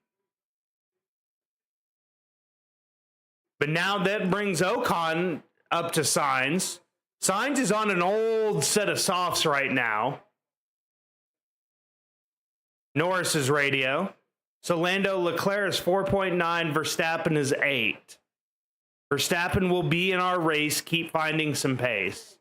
But now that brings Ocon up to Sainz. Sainz is on an old set of softs right now. Norris's radio. So Lando Leclerc is 4.9, Verstappen is 8. Verstappen will be in our race, keep finding some pace.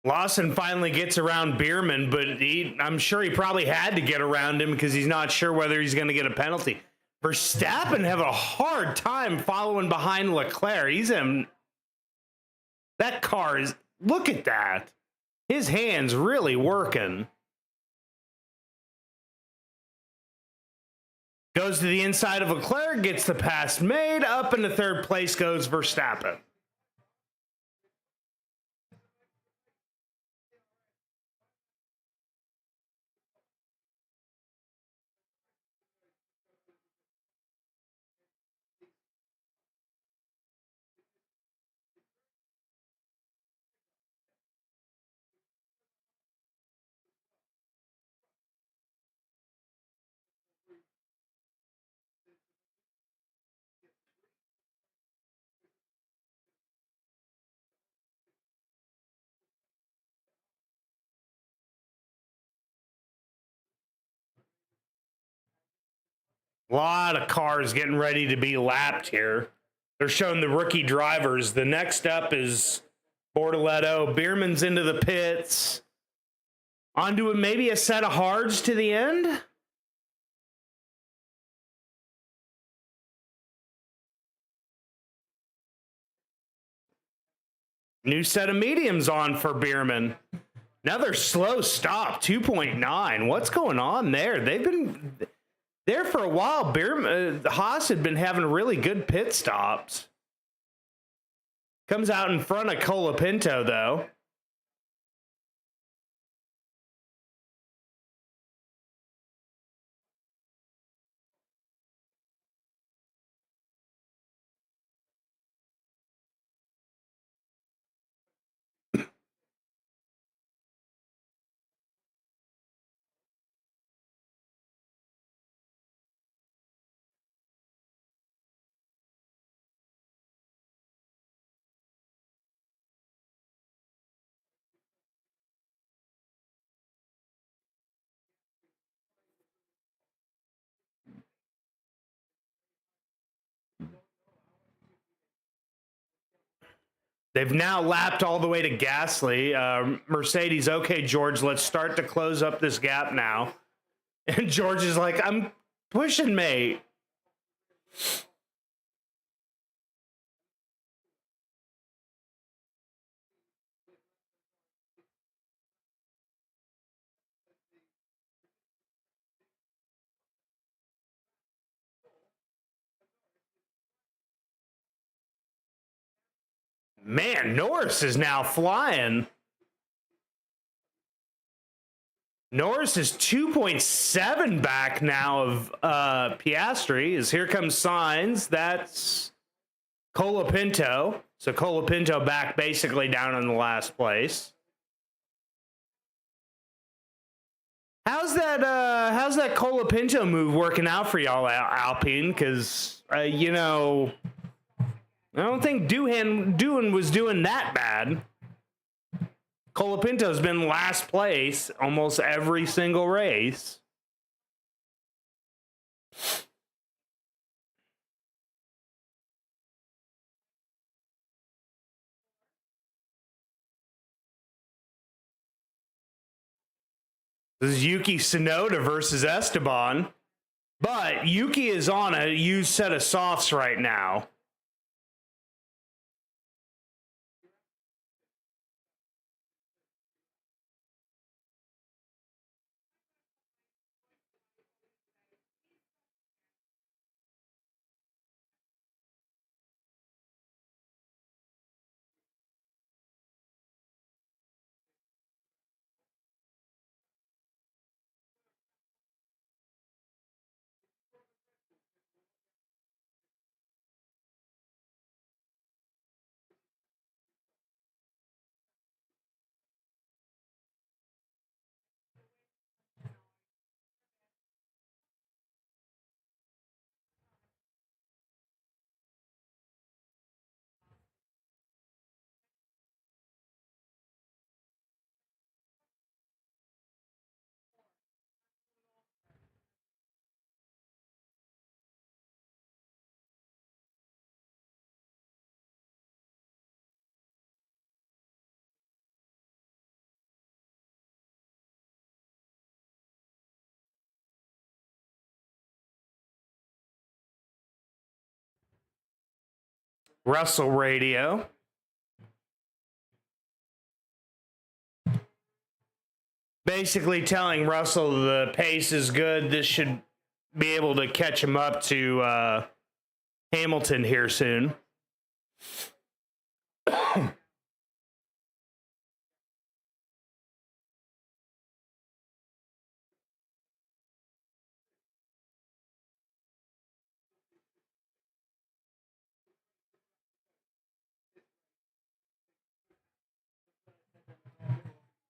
Lawson finally gets around Bierman, but I'm sure he probably had to get around him because he's not sure whether he's going to get a penalty. Verstappen have a hard time following behind Leclerc. That car is, look at that. His hand's really working. Goes to the inside of Leclerc, gets the pass made. Up into third place goes Verstappen. A lot of cars getting ready to be lapped here. They're showing the rookie drivers. The next up is Bortoletto. Bierman's into the pits. Onto maybe a set of hards to the end. New set of mediums on for Bierman. Another slow stop, 2.9. What's going on there? They've been there for a while. Haas had been having really good pit stops. Comes out in front of Colapinto, though. They've now lapped all the way to Gasly. Mercedes, okay, George, let's start to close up this gap now. And George is like, I'm pushing, mate. Man, Norris is now flying. Norris is 2.7 back now of Piastri. As here comes Sainz. That's Colapinto. So Colapinto back basically down in the last place. How's that Colapinto move working out for y'all, Alpine? Because you know, I don't think Doohan was doing that bad. Colapinto's been last place almost every single race. This is Yuki Tsunoda versus Esteban. But Yuki is on a used set of softs right now. Russell radio. Basically telling Russell the pace is good. This should be able to catch him up to Hamilton here soon.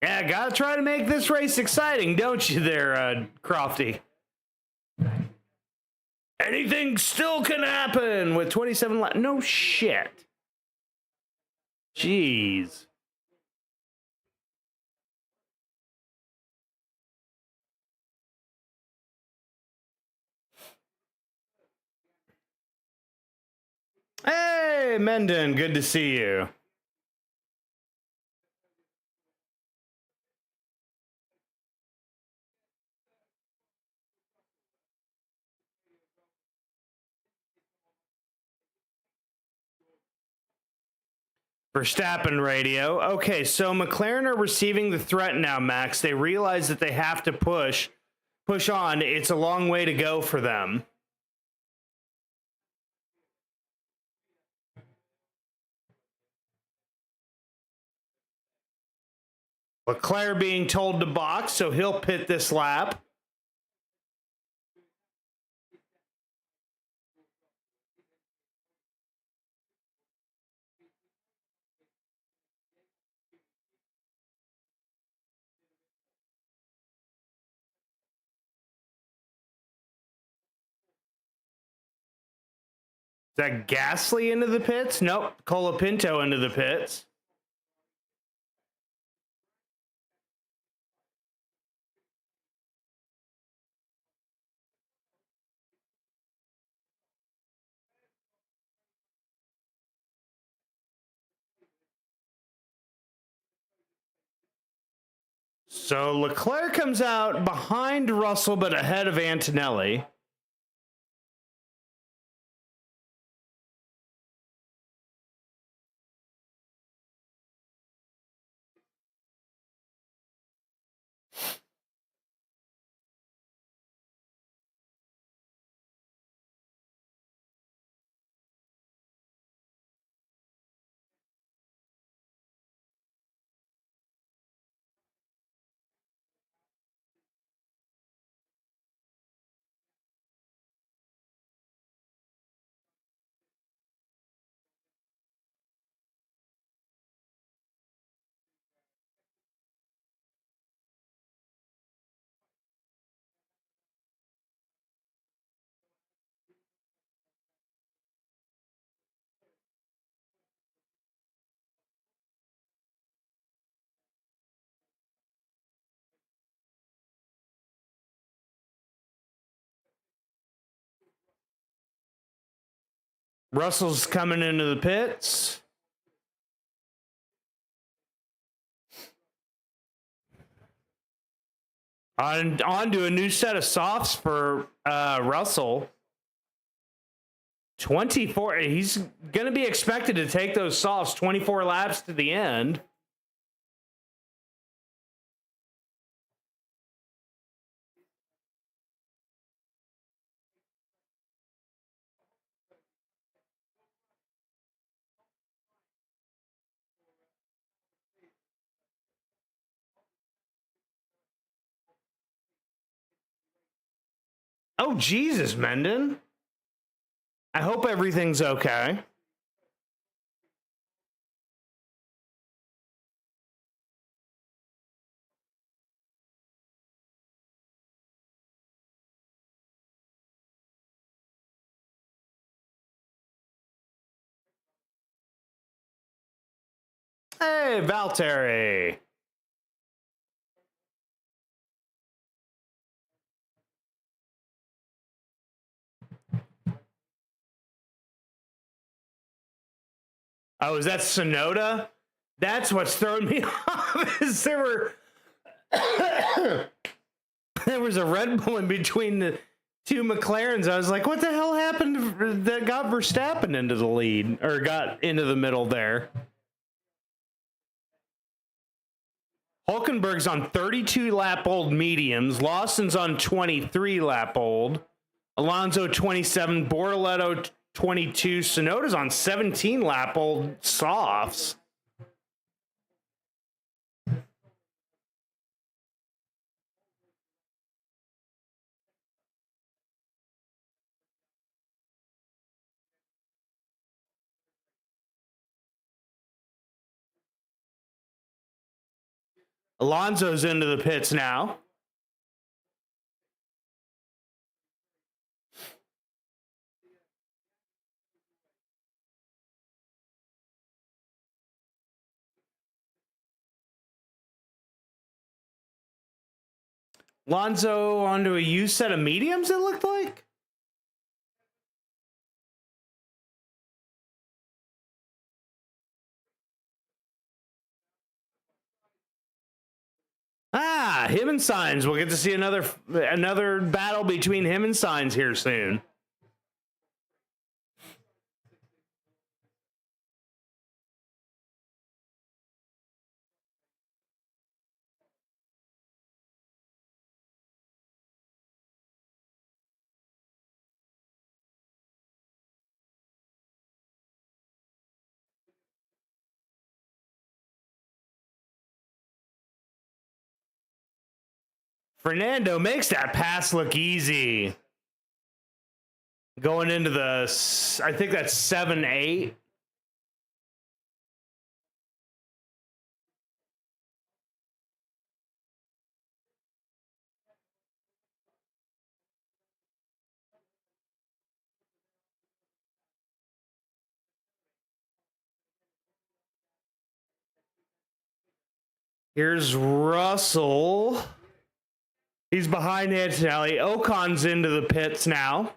Yeah, gotta try to make this race exciting, don't you there, Crofty? Anything still can happen with 27 laps. No shit. Jeez. Hey, Menden, good to see you. Verstappen radio. Okay, so McLaren are receiving the threat now, Max. They realize that they have to push on. It's a long way to go for them. Leclerc being told to box, so he'll pit this lap. Is that Gasly into the pits? Nope. Colapinto into the pits. So Leclerc comes out behind Russell, but ahead of Antonelli. Russell's coming into the pits. On to a new set of softs for Russell. 24. He's going to be expected to take those softs 24 laps to the end. Oh, Jesus, Menden. I hope everything's okay. Hey, Valtteri. Oh, is that Sonoda? That's what's throwing me off. Is there was a Red Bull in between two McLarens. I was like, what the hell happened that got Verstappen into the lead or got into the middle there? Hulkenberg's on 32 lap old mediums. Lawson's on 23 lap old. Alonso 27. Bortoletto 22. Sonoda's on 17 lap old softs. Alonso's into the pits now. Alonso onto a used set of mediums, it looked like. Ah, him and Sainz. We'll get to see another battle between him and Sainz here soon. Fernando makes that pass look easy. Going into the, I think that's 7-8. Here's Russell. He's behind Antonelli. Ocon's into the pits now.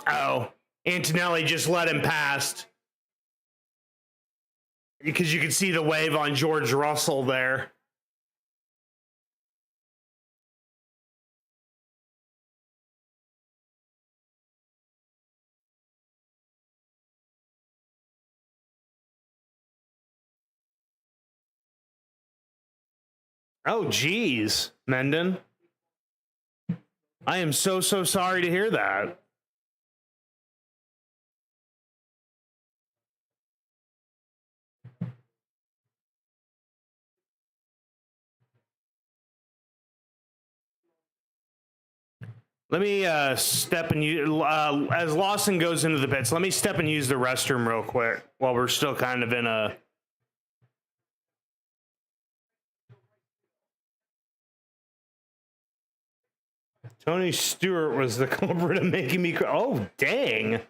Oh, Antonelli just let him past. Because you can see the wave on George Russell there. Oh, geez, Menden. I am so sorry to hear that. Let me step and use, as Lawson goes into the pits, let me step and use the restroom real quick while we're still kind of in a... Tony Stewart was the culprit of making me... Oh, dang.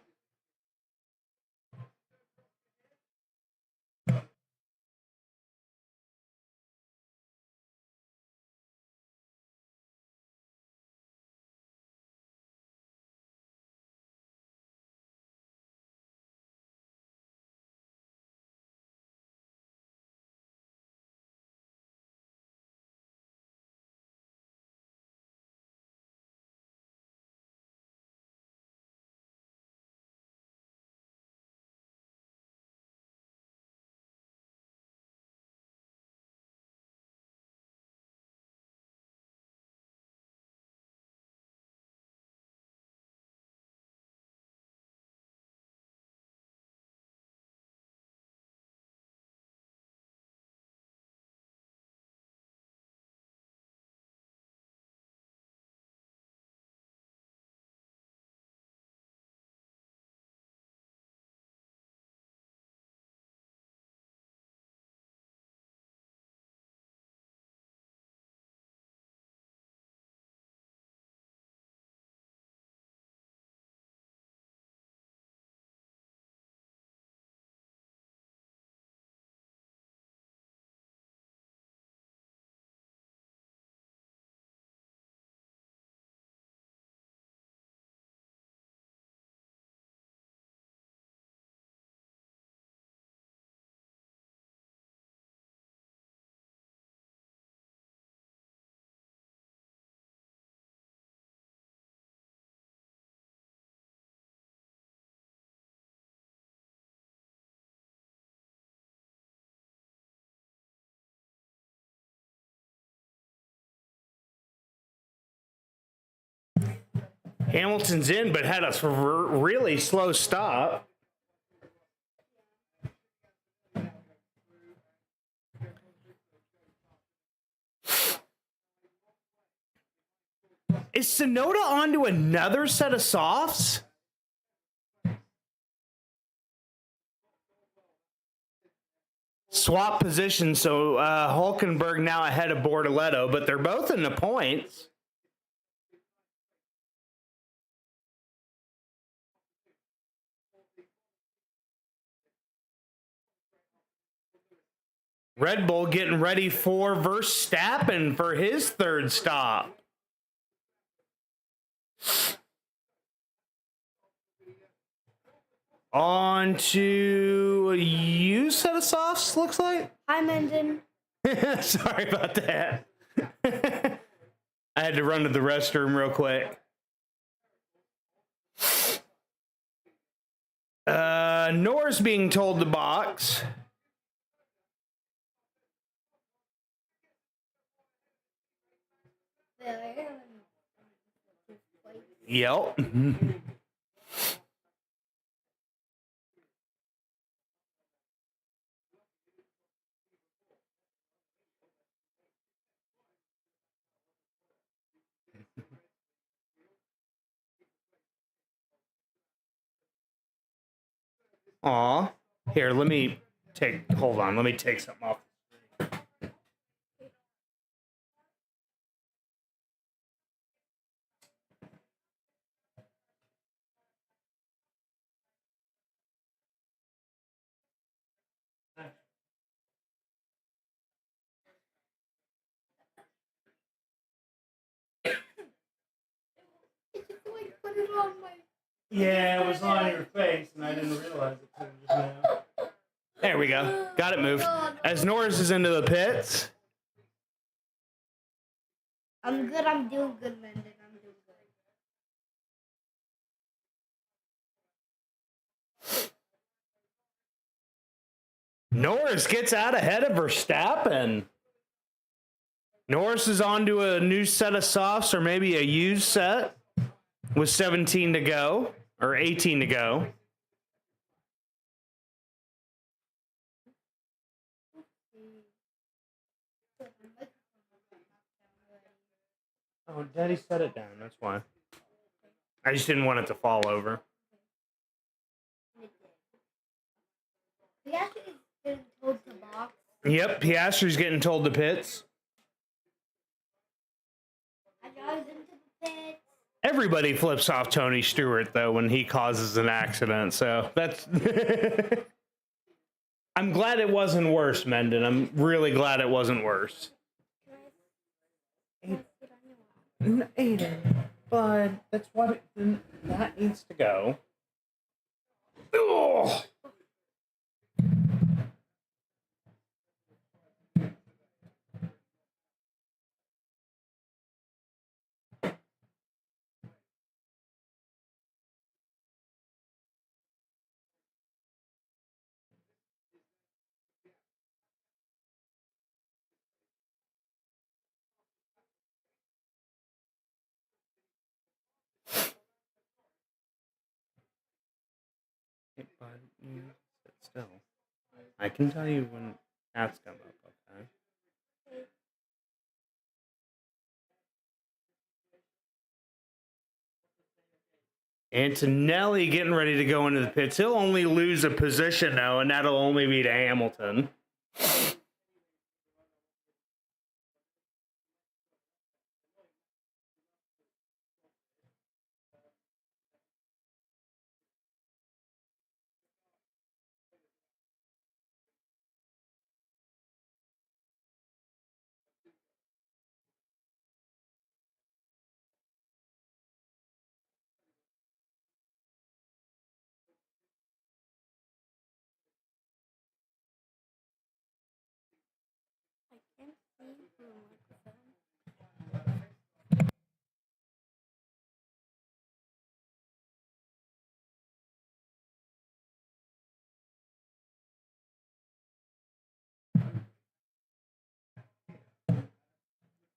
Hamilton's in, but had a really slow stop. Is Tsunoda onto another set of softs? Swap position, so Hulkenberg now ahead of Bortoleto, but they're both in the points. Red Bull getting ready for Verstappen for his third stop. On to a U set of softs, looks like. Hi, Menden. Sorry about that. I had to run to the restroom real quick. Norris being told to box. Yep. Aw. Here, let me hold on, let me take something off. Yeah, it was on your face, and I didn't realize it till just now. There we go. Got it moved. As Norris is into the pits. I'm good. I'm doing good, Menden. I'm doing good. Norris gets out ahead of Verstappen. Norris is on to a new set of softs, or maybe a used set with 17 to go, or 18 to go. Oh, Daddy set it down. That's why. I just didn't want it to fall over. Piastri's getting told to box. Yep, Piastri's getting told to pits. I got into the pit. Everybody flips off Tony Stewart, though, when he causes an accident. So that's... I'm glad it wasn't worse, Menden. I'm really glad it wasn't worse. Aiden, but that's what that needs to go. Ugh. But sit still. I can tell you when cats come up, okay? Antonelli getting ready to go into the pits. He'll only lose a position, though, and that'll only be to Hamilton. I can't see through the microphone.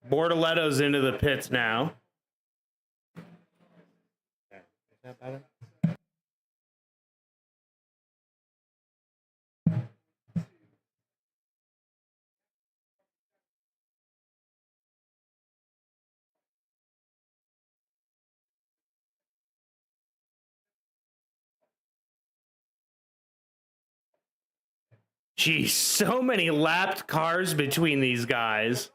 Bortoletto's into the pits now. that better? Geez, so many lapped cars between these guys.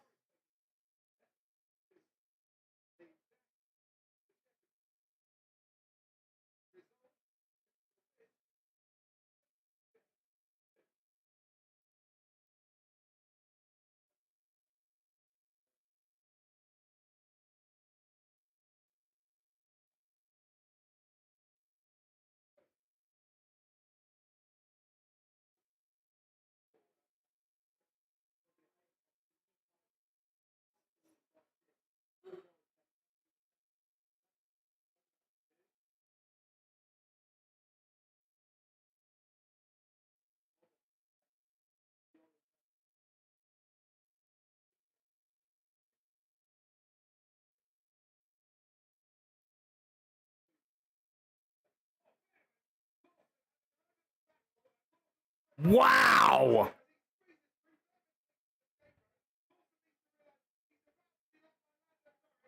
Wow!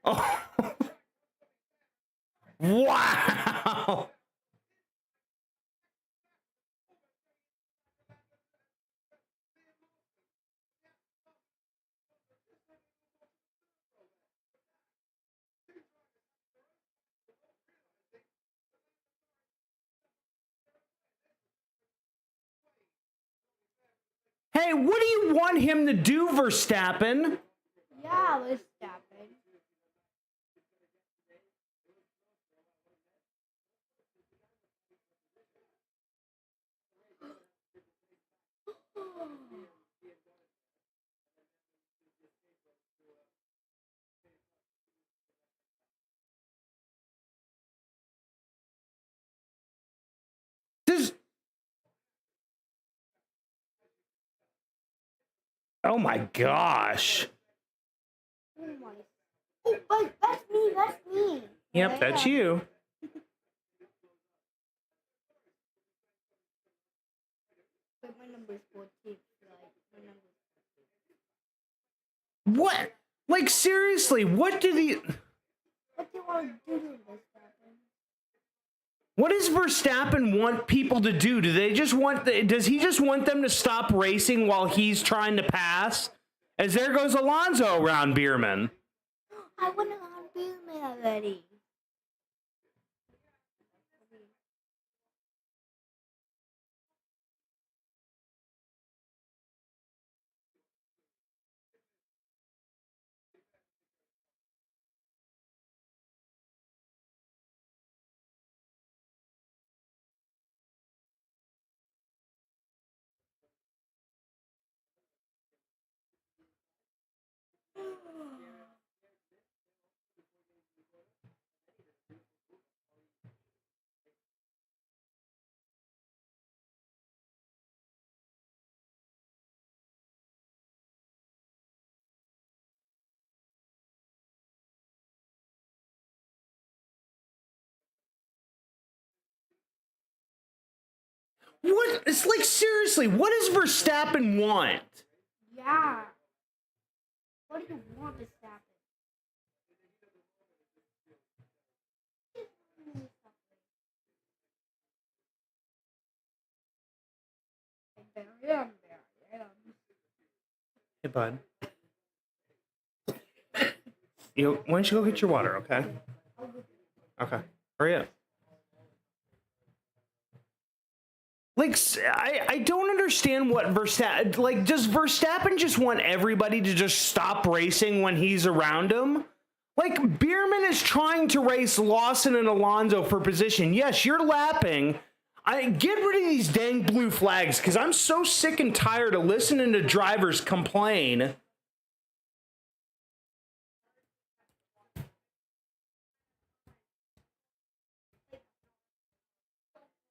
Oh. Wow! Hey, what do you want him to do, Verstappen? Yeah, let's stop it. Does... Oh my gosh. Oh my. Oh, but that's me. That's me. Yep, Yeah. that's you. But my number is 14. Like, my number. What? Like, seriously, what do the... What do you want to do to this, Verstappen? What does Verstappen want people to do? Do they just want... Does he just want them to stop racing while he's trying to pass? As there goes Alonso around Bierman. I want to on Bierman already. What? It's like, seriously, what does Verstappen want? Yeah. What do you want, Verstappen? There I am. There I am. Hey, bud. Why don't you go get your water, okay? Okay. Hurry up. Like, I don't understand what Verstappen... Like, does Verstappen just want everybody to just stop racing when he's around him? Like, Bierman is trying to race Lawson and Alonso for position. Yes, you're lapping. Get rid of these dang blue flags, because I'm so sick and tired of listening to drivers complain.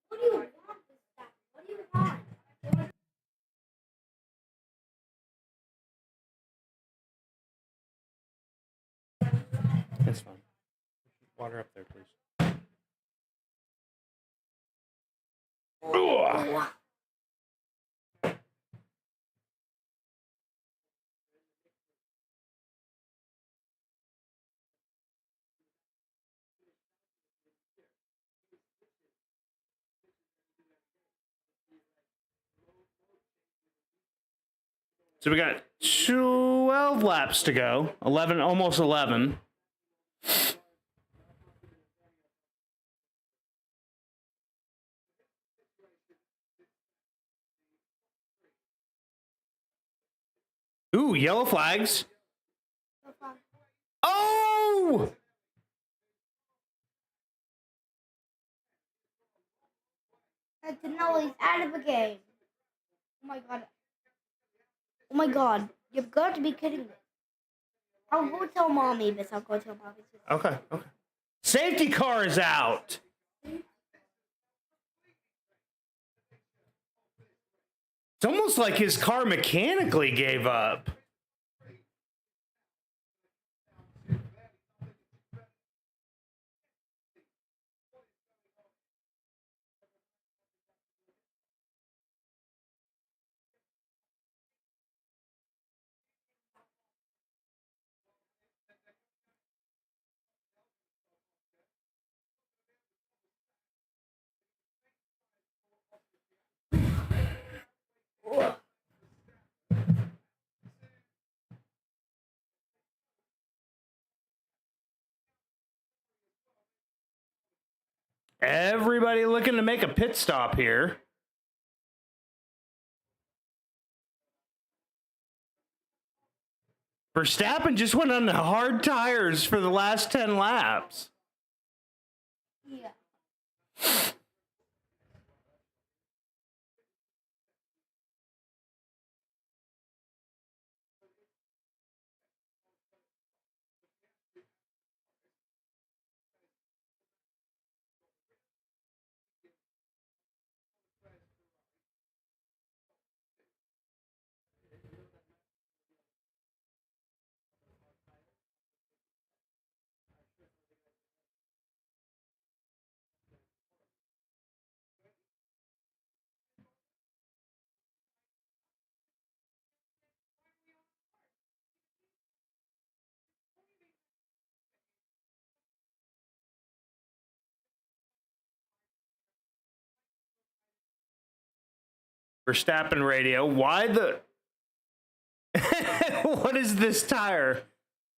What do you want, Verstappen? What do you want? That's fine. Water up there, please. Ugh. So we got 12 laps to go. 11, almost 11. Ooh, yellow flags. Oh! I didn't know he's out of the game. Oh my god. Oh my god. You've got to be kidding me. I'll go tell mommy this. I'll go tell mommy this. Okay, okay. Safety car is out. It's almost like his car mechanically gave up. Everybody looking to make a pit stop here. Verstappen just went on the hard tires for the last 10 laps. Yeah. Verstappen radio. Why the... What is this tire?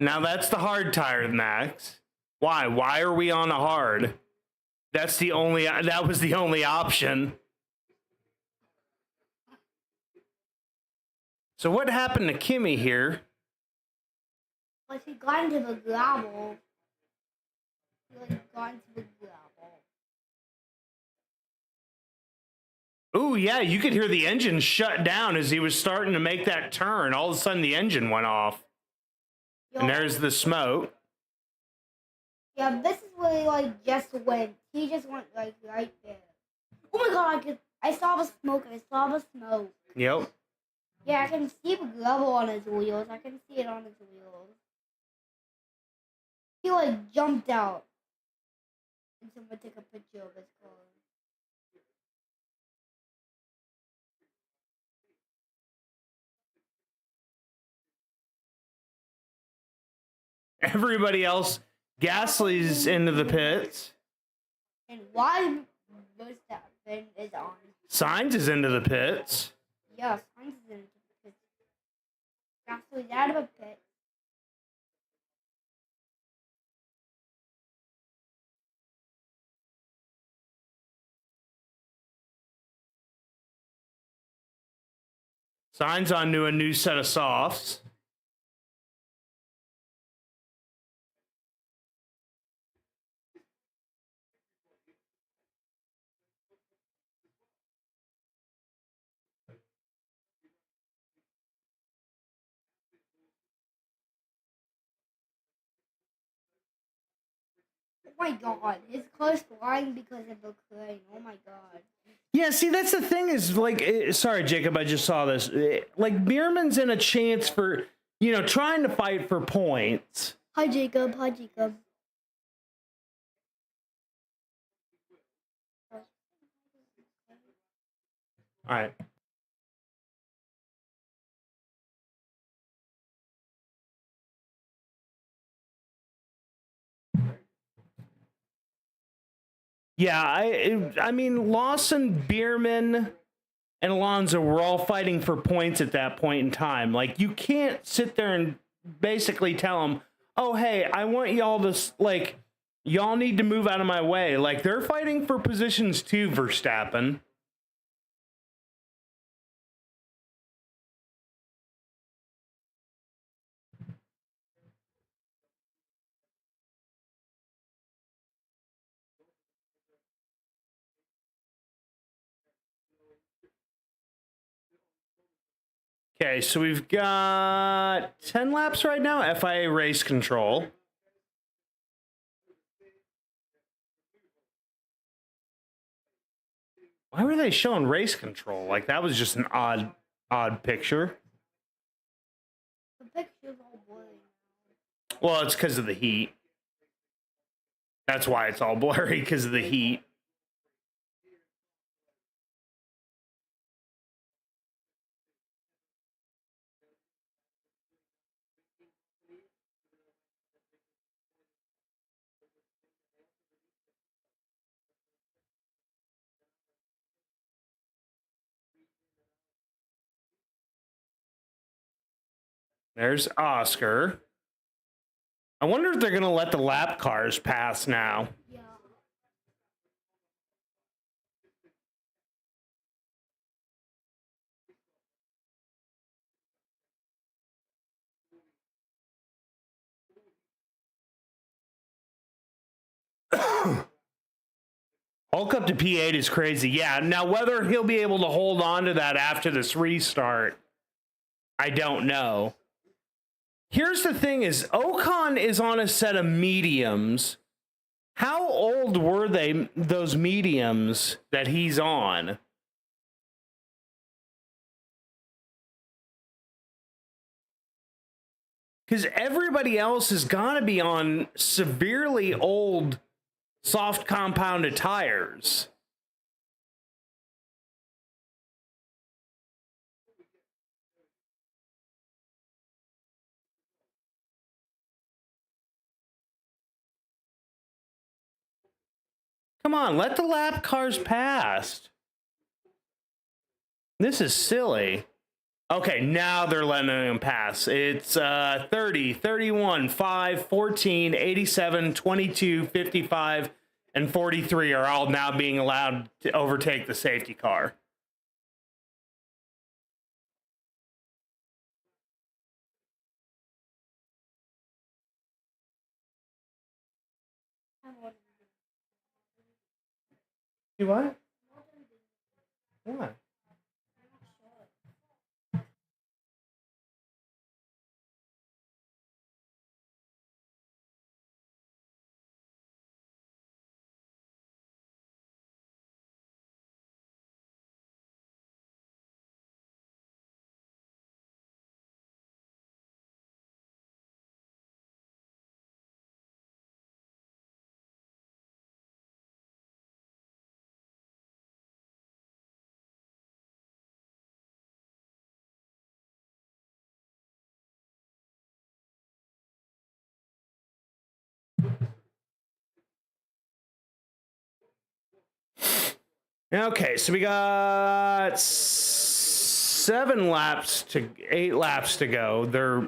Now that's the hard tire, Max. Why? Why are we on a hard? That's the only... That was the only option. So what happened to Kimmy here? But he got into the gravel. He got into the gravel. Ooh, yeah, you could hear the engine shut down as he was starting to make that turn. All of a sudden, the engine went off. Yo, And there's the smoke. yeah, this is where he just went. He just went right there. Oh my god, I saw the smoke. I saw the smoke. Yep. Yeah, I can see the gravel on his wheels. I can see it on his wheels. He jumped out. And someone took a picture of his car. Everybody else, Gasly's into the pits. And why Verstappen is on? Sainz is into the pits. Yeah, Sainz is in the pit. Gasly's out of a pit. Sainz on to a new set of softs. Oh my god, his car's flying because of the crane. Oh my god. Yeah, see, that's the thing is, sorry, Jacob, I just saw this. Like, Bierman's in a chance for, trying to fight for points. Hi, Jacob. Hi, Jacob. All right. Yeah, I mean, Lawson, Bierman, and Alonso were all fighting for points at that point in time. Like, you can't sit there and basically tell them, oh, hey, I want y'all to, like, y'all need to move out of my way. Like, they're fighting for positions too, Verstappen. Okay, so we've got 10 laps right now, FIA race control. Why were they showing race control? Like, that was just an odd picture. The picture's all blurry. Well, it's because of the heat. That's why it's all blurry, because of the heat. There's Oscar. I wonder if they're going to let the lap cars pass now. Yeah. Hulk up to P8 is crazy. Yeah, now whether he'll be able to hold on to that after this restart, I don't know. Here's the thing is, Ocon is on a set of mediums. How old were they, those mediums that he's on? Because everybody else has got to be on severely old soft compounded tires. Come on, let the lap cars pass. This is silly. Okay, now they're letting them pass. It's 30, 31, 5, 14, 87, 22, 55, and 43 are all now being allowed to overtake the safety car. Do what? What? Okay, so we got 8 laps to go. They're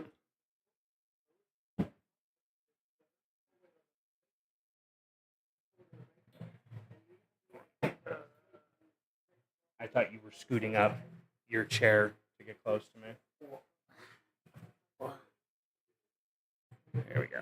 I thought you were scooting up your chair to get close to me. There we go.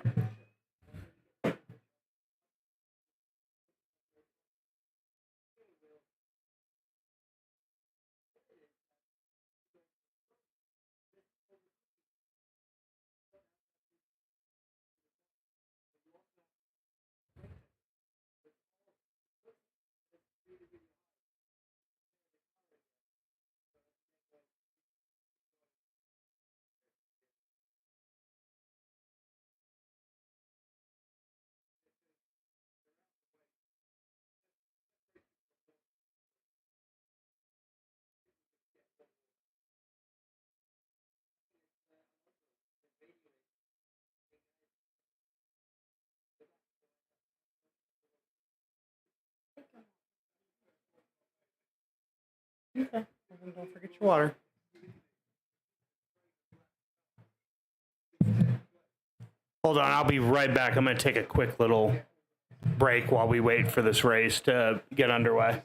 Okay. Don't forget your water. Hold on, I'll be right back. I'm going to take a quick little break while we wait for this race to get underway.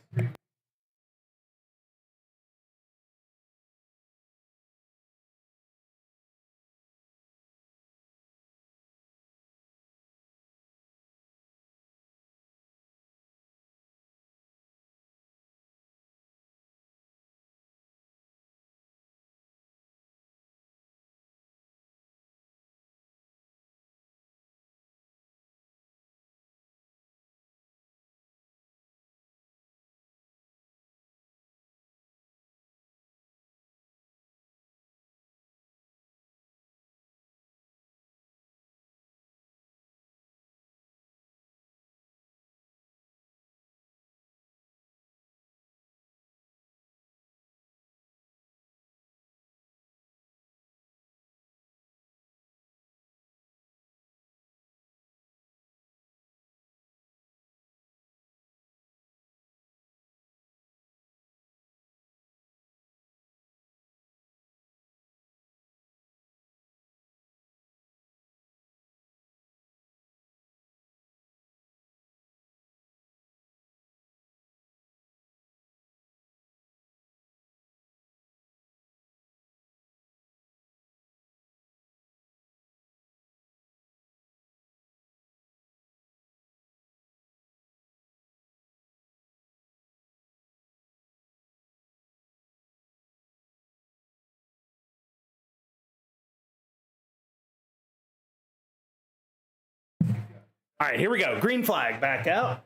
All right, here we go. Green flag back out.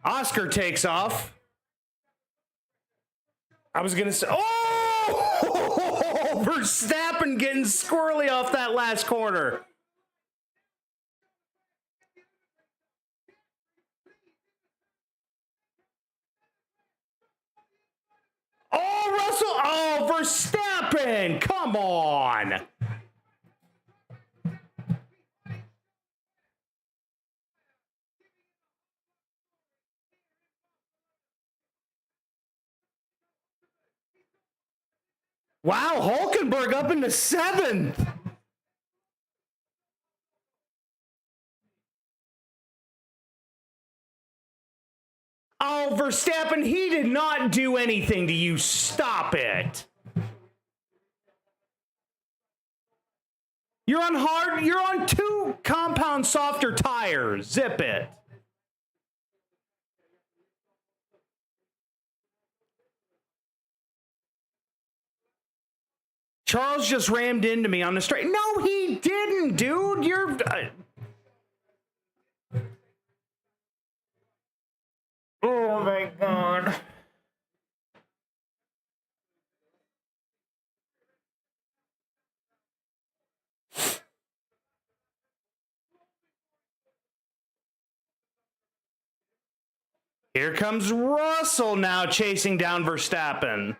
Oscar takes off. I was going to say, oh, Verstappen getting squirrely off that last corner. Oh, Russell. Oh, Verstappen. Come on. Wow, Hulkenberg up into 7th. Oh, Verstappen, he did not do anything to you. Stop it. You're on 2 compound softer tires. Zip it. Charles just rammed into me on the straight. No, he didn't, dude. You're... Oh, my God. Here comes Russell now chasing down Verstappen.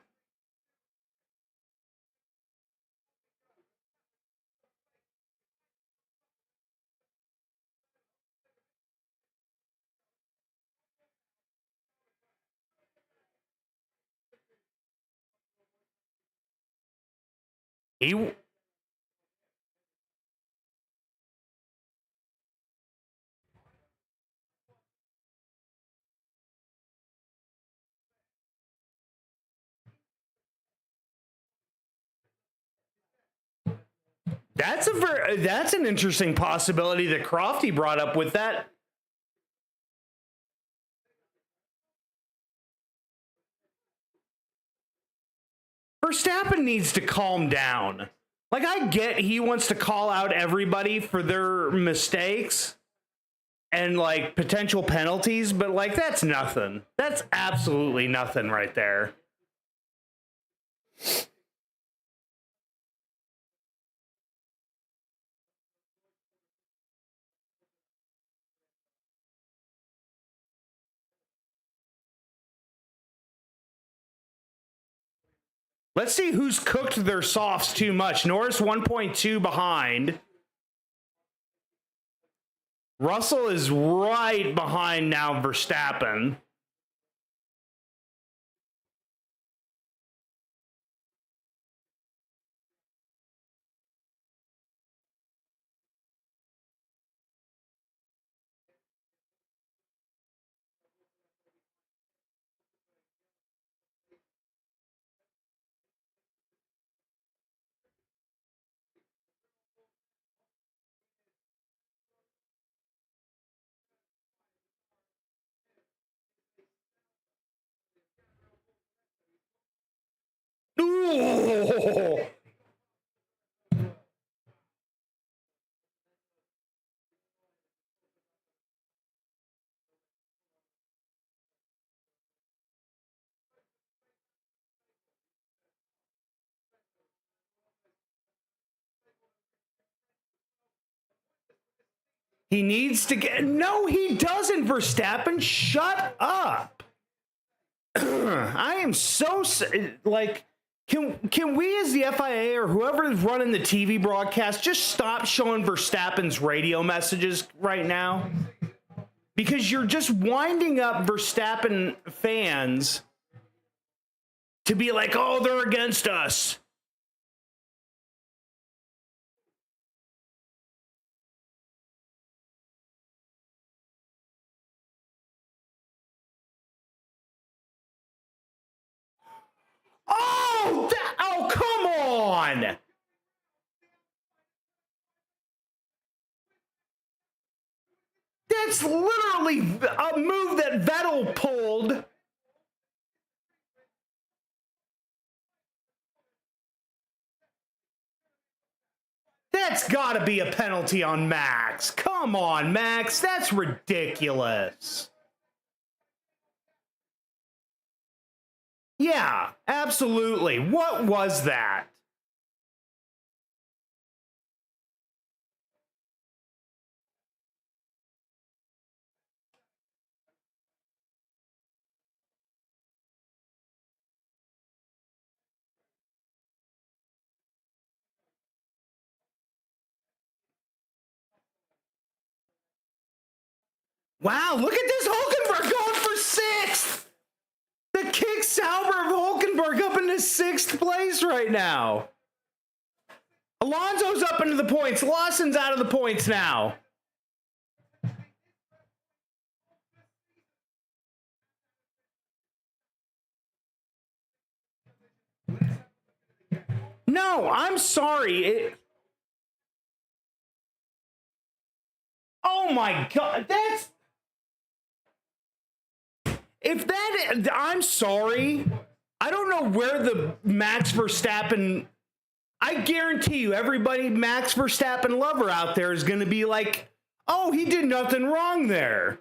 That's an interesting possibility that Crofty brought up with that. Verstappen needs to calm down. Like, I get he wants to call out everybody for their mistakes and like potential penalties, but like that's nothing. That's absolutely nothing right there. Let's see who's cooked their softs too much. Norris 1.2 behind. Russell is right behind now Verstappen. Ooh. He needs to get... No, he doesn't, Verstappen. Shut up. I am so... Like, can we as the FIA or whoever is running the TV broadcast just stop showing Verstappen's radio messages right now? Because you're just winding up Verstappen fans to be like, oh, they're against us. Oh, come on. That's literally a move that Vettel pulled. That's got to be a penalty on Max. Come on, Max. That's ridiculous. Yeah, absolutely. What was that? Wow, look at this Hulkenberg going for sixth. The kick Sauber of Hulkenberg up into sixth place right now. Alonso's up into the points. Lawson's out of the points now. No, I'm sorry. Oh my God, that's... If that... I'm sorry. I don't know where the Max Verstappen... I guarantee you, everybody Max Verstappen lover out there is going to be like, oh, he did nothing wrong there.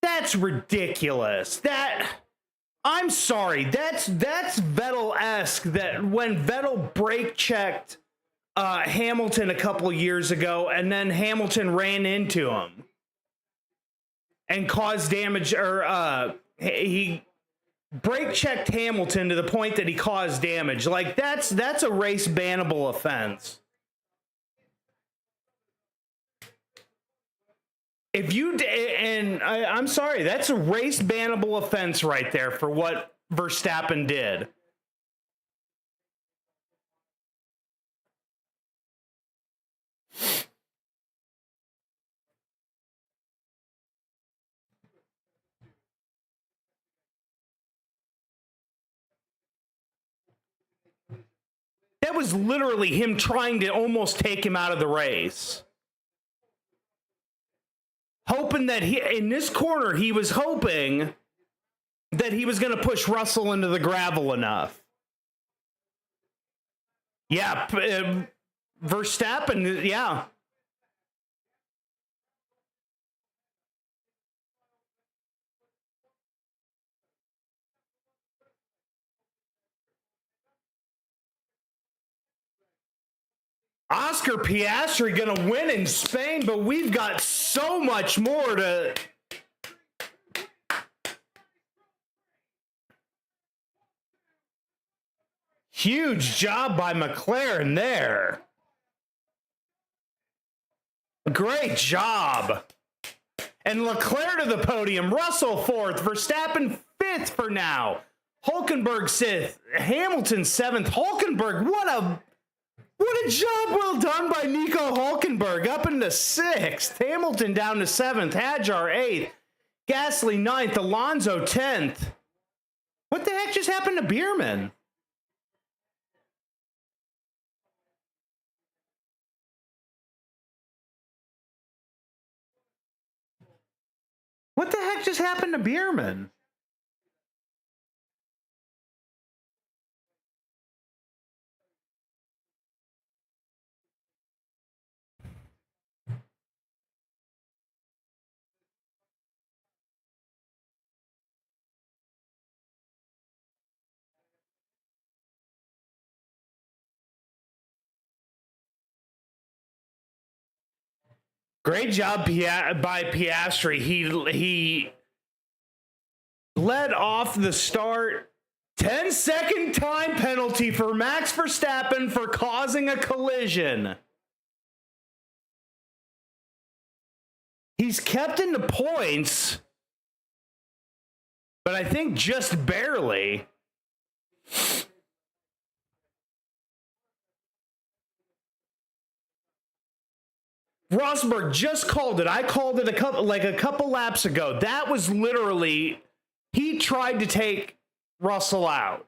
That's ridiculous. I'm sorry. That's Vettel-esque, that when Vettel brake checked Hamilton a couple years ago, and then Hamilton ran into him and caused damage, or he brake checked Hamilton to the point that he caused damage. Like, that's a race bannable offense. If you, and I'm sorry, that's a race bannable offense right there for what Verstappen did. That was literally him trying to almost take him out of the race. Hoping that in this corner, he was hoping that he was going to push Russell into the gravel enough. Yeah, Verstappen, yeah. Oscar Piastri gonna win in Spain, but we've got so much more to... Huge job by McLaren there. Great job. And Leclerc to the podium. Russell fourth. Verstappen fifth for now. Hulkenberg sixth. Hamilton seventh. Hulkenberg, what a job well done by Nico Hulkenberg. Up into sixth. Hamilton down to seventh. Hadjar eighth. Gasly ninth. Alonso 10th. What the heck just happened to Bierman? What the heck just happened to Bierman? Great job by Piastri. He led off the start. 10-second time penalty for Max Verstappen for causing a collision. He's kept in the points, but I think just barely. Rosberg just called it. I called it a couple laps ago. That was literally, he tried to take Russell out.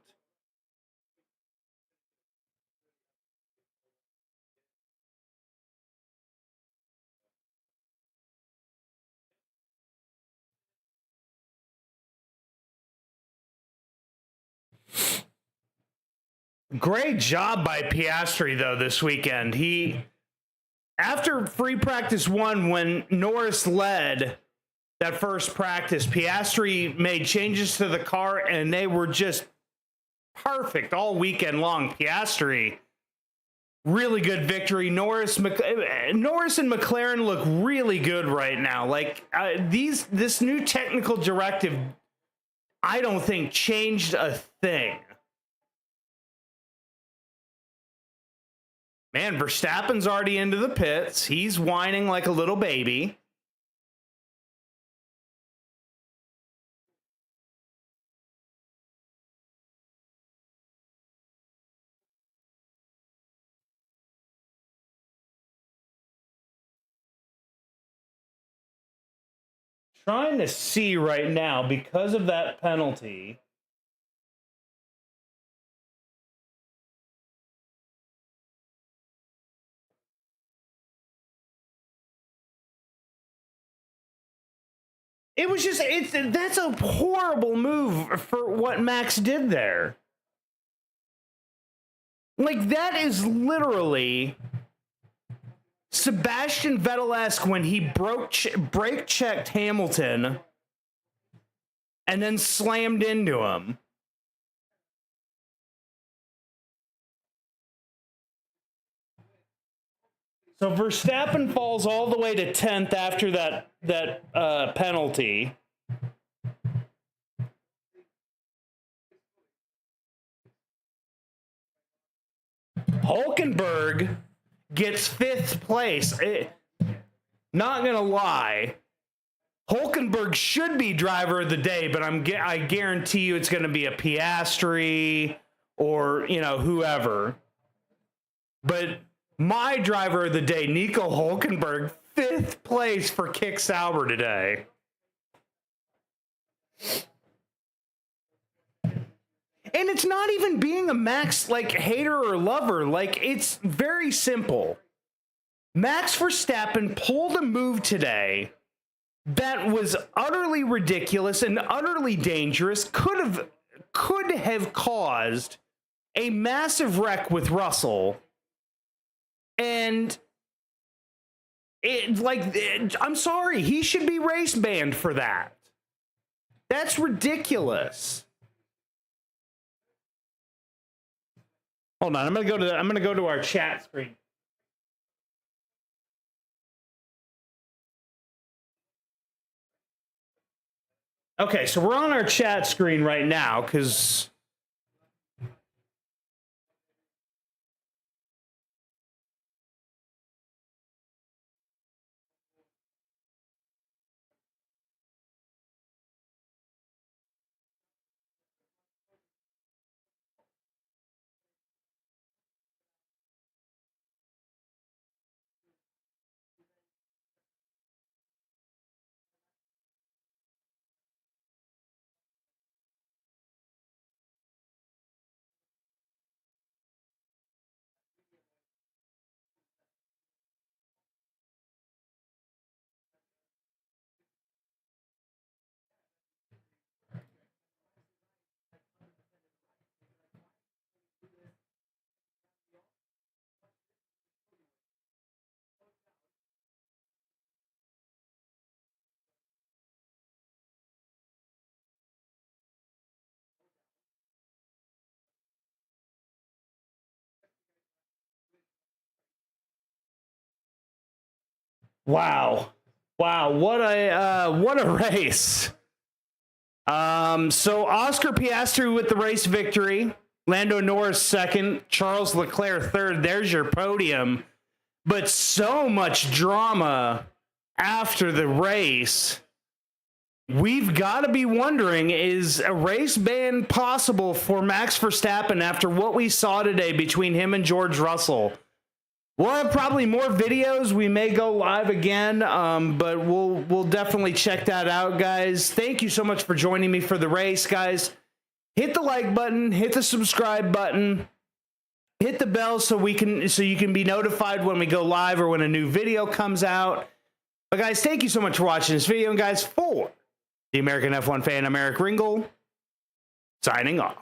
Great job by Piastri though this weekend. After free practice one, when Norris led that first practice, Piastri made changes to the car and they were just perfect all weekend long. Piastri, really good victory. Norris and McLaren look really good right now. Like this new technical directive, I don't think changed a thing. Man, Verstappen's already into the pits. He's whining like a little baby. Trying to see right now because of that penalty. It was just, that's a horrible move for what Max did there. Like, that is literally Sebastian Vettel-esque when he brake checked Hamilton and then slammed into him. So Verstappen falls all the way to 10th after that penalty. Hulkenberg gets 5th place. Not gonna lie, Hulkenberg should be driver of the day, but I guarantee you it's gonna be a Piastri or whoever. But my driver of the day, Nico Hulkenberg, 5th place for Kick Sauber today. And it's not even being a Max hater or lover. It's very simple. Max Verstappen pulled a move today that was utterly ridiculous and utterly dangerous. Could have caused a massive wreck with Russell. And I'm sorry, he should be race banned for that. That's ridiculous. Hold on, I'm gonna go to our chat screen. Okay, so we're on our chat screen right now because Wow, what a race. So Oscar Piastri with the race victory, Lando Norris second, Charles Leclerc third. There's your podium. But so much drama after the race. We've got to be wondering, is a race ban possible for Max Verstappen after what we saw today between him and George Russell? We'll have probably more videos. We may go live again, but we'll definitely check that out, guys. Thank you so much for joining me for the race, guys. Hit the like button, hit the subscribe button, hit the bell so you can be notified when we go live or when a new video comes out. But guys, thank you so much for watching this video, and guys, for the American F1 fan, I'm Eric Ringel, signing off.